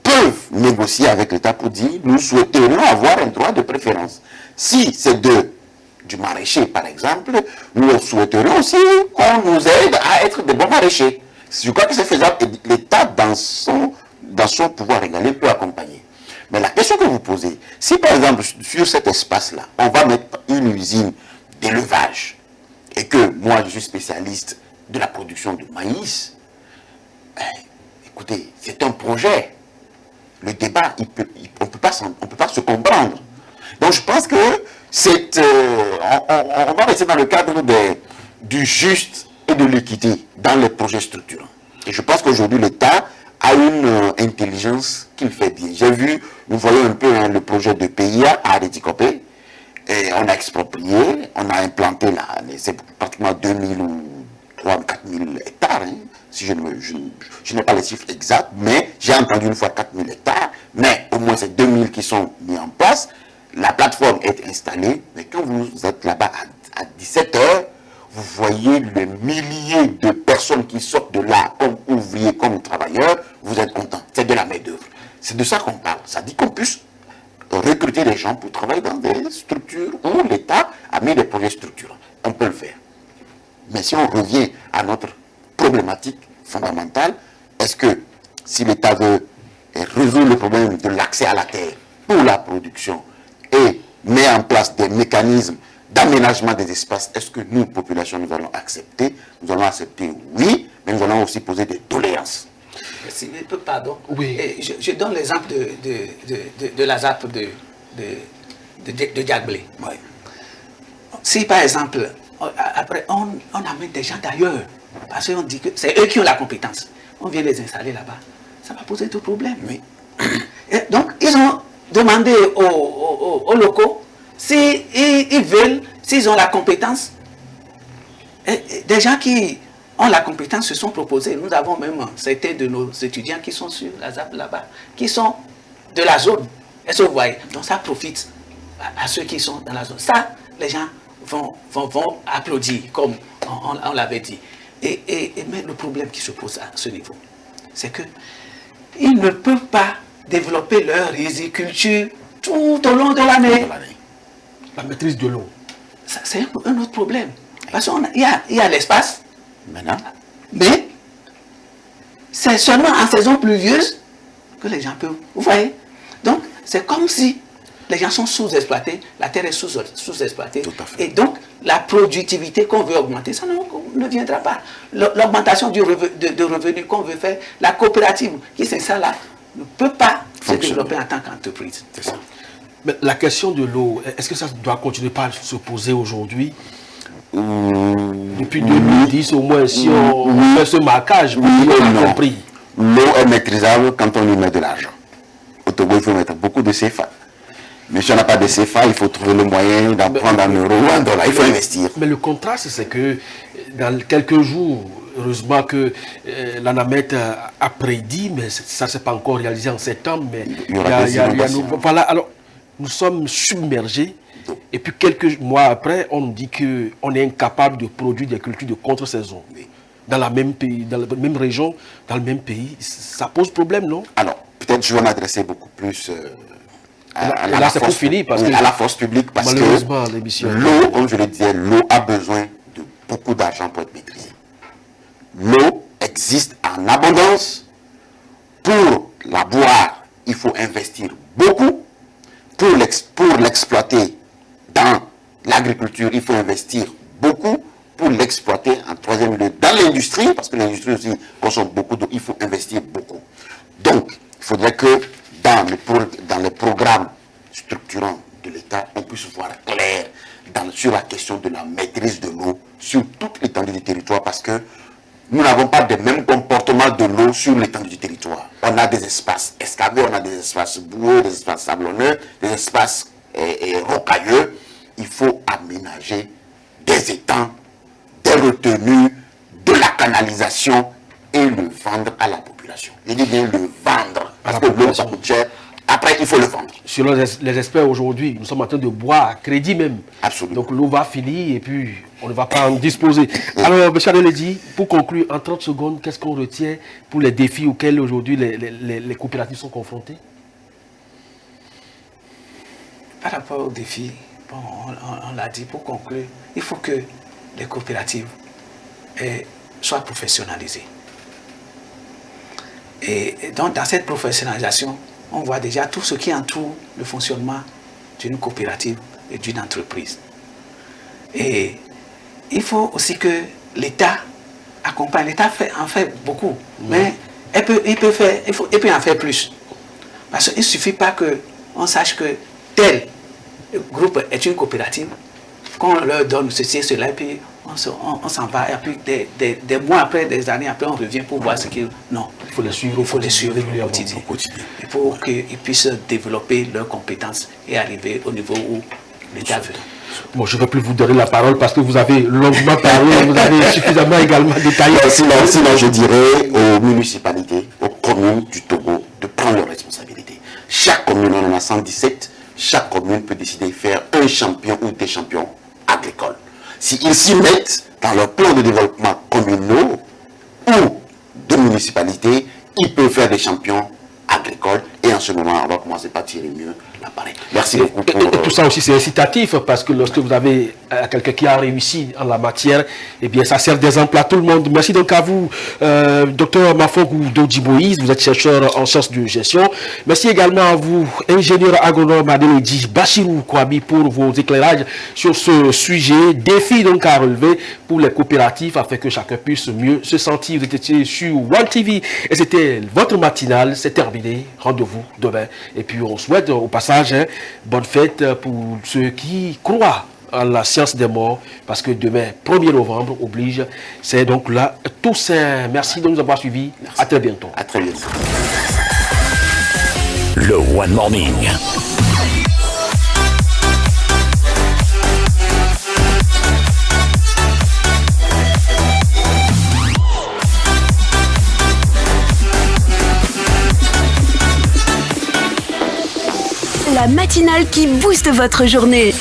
peuvent négocier avec l'État pour dire nous souhaiterions avoir un droit de préférence. Si c'est du maraîcher par exemple, nous souhaiterions aussi qu'on nous aide à être de bons maraîchers. Je crois que c'est faisable et l'État dans son pouvoir régalien peut accompagner. Mais la question que vous posez, si par exemple sur cet espace-là, on va mettre une usine d'élevage, et que moi je suis spécialiste de la production de maïs, écoutez, c'est un projet. Le débat, on ne peut pas se comprendre. Donc je pense que on va rester dans le cadre du juste et de l'équité dans les projets structurants. Et je pense qu'aujourd'hui l'État a une intelligence qu'il fait bien. J'ai vu, nous voyons un peu le projet de PIA à Aretikopé. Et on a exproprié, on a implanté là, c'est pratiquement 2000 ou 3 4000 hectares. Hein, si je n'ai pas les chiffres exacts, mais j'ai entendu une fois 4000 hectares. Mais au moins c'est 2000 qui sont mis en place. La plateforme est installée. Mais quand vous êtes là-bas à 17 h, vous voyez les milliers de personnes qui sortent de là comme ouvriers, comme travailleurs. Vous êtes contents. C'est de la main-d'œuvre. C'est de ça qu'on parle. Ça dit qu'on puisse recruter des gens pour travailler dans des structures où l'État a mis des projets structurants. On peut le faire. Mais si on revient à notre problématique fondamentale, est-ce que si l'État veut résoudre le problème de l'accès à la terre pour la production et met en place des mécanismes d'aménagement des espaces, est-ce que nous, population, nous allons accepter? Nous allons accepter, oui, mais nous allons aussi poser des doléances. Pardon. Oui. Je donne l'exemple de la ZAP de Diaglé. Oui. Si par exemple, après on amène des gens d'ailleurs, parce qu'on dit que c'est eux qui ont la compétence, on vient les installer là-bas, ça va poser tout problème. Oui. Et donc ils ont demandé aux locaux s'ils veulent, s'ils ont la compétence. Et des gens qui ont la compétence se sont proposés. Nous avons même certains de nos étudiants qui sont sur la ZAP là-bas, qui sont de la zone. Est-ce que vous voyez? Donc ça profite à ceux qui sont dans la zone. Ça, les gens vont applaudir, comme on l'avait dit. Mais le problème qui se pose à ce niveau, c'est qu'ils ne peuvent pas développer leur riziculture tout au long de l'année. La maîtrise de l'eau. C'est un autre problème. Parce qu'il y a l'espace, mais c'est seulement en saison pluvieuse que les gens peuvent. Vous voyez? Donc, c'est comme si les gens sont sous-exploités, la terre est sous-exploitée. Et donc, la productivité qu'on veut augmenter, ça ne viendra pas. L'augmentation de revenus qu'on veut faire, la coopérative qui s'installe là, ne peut pas se développer en tant qu'entreprise. C'est ça. Mais la question de l'eau, est-ce que ça doit continuer par se poser aujourd'hui? Depuis 2010 au moins, si on fait ce marquage, on a compris. L'eau est maîtrisable quand on y met de l'argent. Au Togo, il faut mettre beaucoup de CFA. Mais si on n'a pas de CFA, il faut trouver le moyen d'en prendre en euros ou en dollars. Il faut investir. Mais le contraste, c'est que dans quelques jours, heureusement que l'ANAMET a prédit, mais ça ne s'est pas encore réalisé en septembre, mais voilà, alors nous sommes submergés. Et puis quelques mois après, on nous dit qu'on est incapable de produire des cultures de contre-saison. Dans la même pays, dans la même région, dans le même pays, ça pose problème, non? Alors, peut-être je vais m'adresser beaucoup plus à la force publique, parce que l'eau, comme je le disais, l'eau a besoin de beaucoup d'argent pour être maîtrisée. l'eau existe en abondance. Pour la boire, il faut investir beaucoup. Pour l'exploiter dans l'agriculture, il faut investir beaucoup. Pour l'exploiter en troisième lieu dans l'industrie, parce que l'industrie aussi consomme beaucoup d'eau, il faut investir beaucoup. Donc, il faudrait que dans les programmes structurants de l'État, on puisse voir clair sur la question de la maîtrise de l'eau sur toute l'étendue du territoire, parce que nous n'avons pas le même comportement de l'eau sur l'étendue du territoire. On a des espaces excavés, on a des espaces boueux, des espaces sablonneux, des espaces rocailleux. Il faut aménager des étangs, des retenues, de la canalisation et le vendre à la population. Je dis bien le vendre, parce que l'eau, ça coûte cher. Après, il faut le vendre. Selon les experts aujourd'hui, nous sommes en train de boire à crédit même. Absolument. Donc l'eau va finir et puis on ne va pas en disposer. Alors, M. Adeledi, pour conclure, en 30 secondes, qu'est-ce qu'on retient pour les défis auxquels aujourd'hui les coopératives sont confrontées? Par rapport aux défis, bon, on l'a dit, pour conclure, il faut que les coopératives soient professionnalisées. Et donc, dans cette professionnalisation, on voit déjà tout ce qui entoure le fonctionnement d'une coopérative et d'une entreprise. Et il faut aussi que l'État accompagne. L'État en fait beaucoup, mais il peut en faire plus. Parce qu'il ne suffit pas qu'on sache que tel groupe est une coopérative, qu'on leur donne ceci et cela, et puis on s'en va, et puis des mois après, des années après, on revient pour voir ce qu'ils... Non, il faut les suivre, au quotidien. Et pour qu'ils puissent développer leurs compétences et arriver au niveau où l'État veut. Bon, je ne vais plus vous donner la parole parce que vous avez longuement parlé, vous avez suffisamment également détaillé. Sinon, je dirais aux municipalités, aux communes du Togo de prendre leurs responsabilités. Chaque commune, on en a 117, chaque commune peut décider de faire un champion ou des champions agricoles. S'ils s'y mettent dans leur plan de développement communaux ou de municipalité, ils peuvent faire des champions agricoles et en ce moment, on va commencer par tirer mieux l'appareil. Merci beaucoup. Et tout ça aussi, c'est incitatif parce que lorsque vous avez quelqu'un qui a réussi en la matière, eh bien, ça sert d'exemple à tout le monde. Merci donc à vous, Dr Mafogou Dodji Moïse, vous êtes chercheur en sciences de gestion. Merci également à vous, ingénieur agronome Adeledi Bachirou Kouabi, pour vos éclairages sur ce sujet. Défi donc à relever pour les coopératives afin que chacun puisse mieux se sentir. Vous étiez sur One TV et c'était votre matinale. C'est terminé. Rendez-vous demain. Et puis on souhaite au passage bonne fête pour ceux qui croient à la science des morts, parce que demain, 1er novembre, oblige, c'est donc là Toussaint. Merci de nous avoir suivis. Merci. À très bientôt. À très bientôt. Le One Morning. La matinale qui booste votre journée.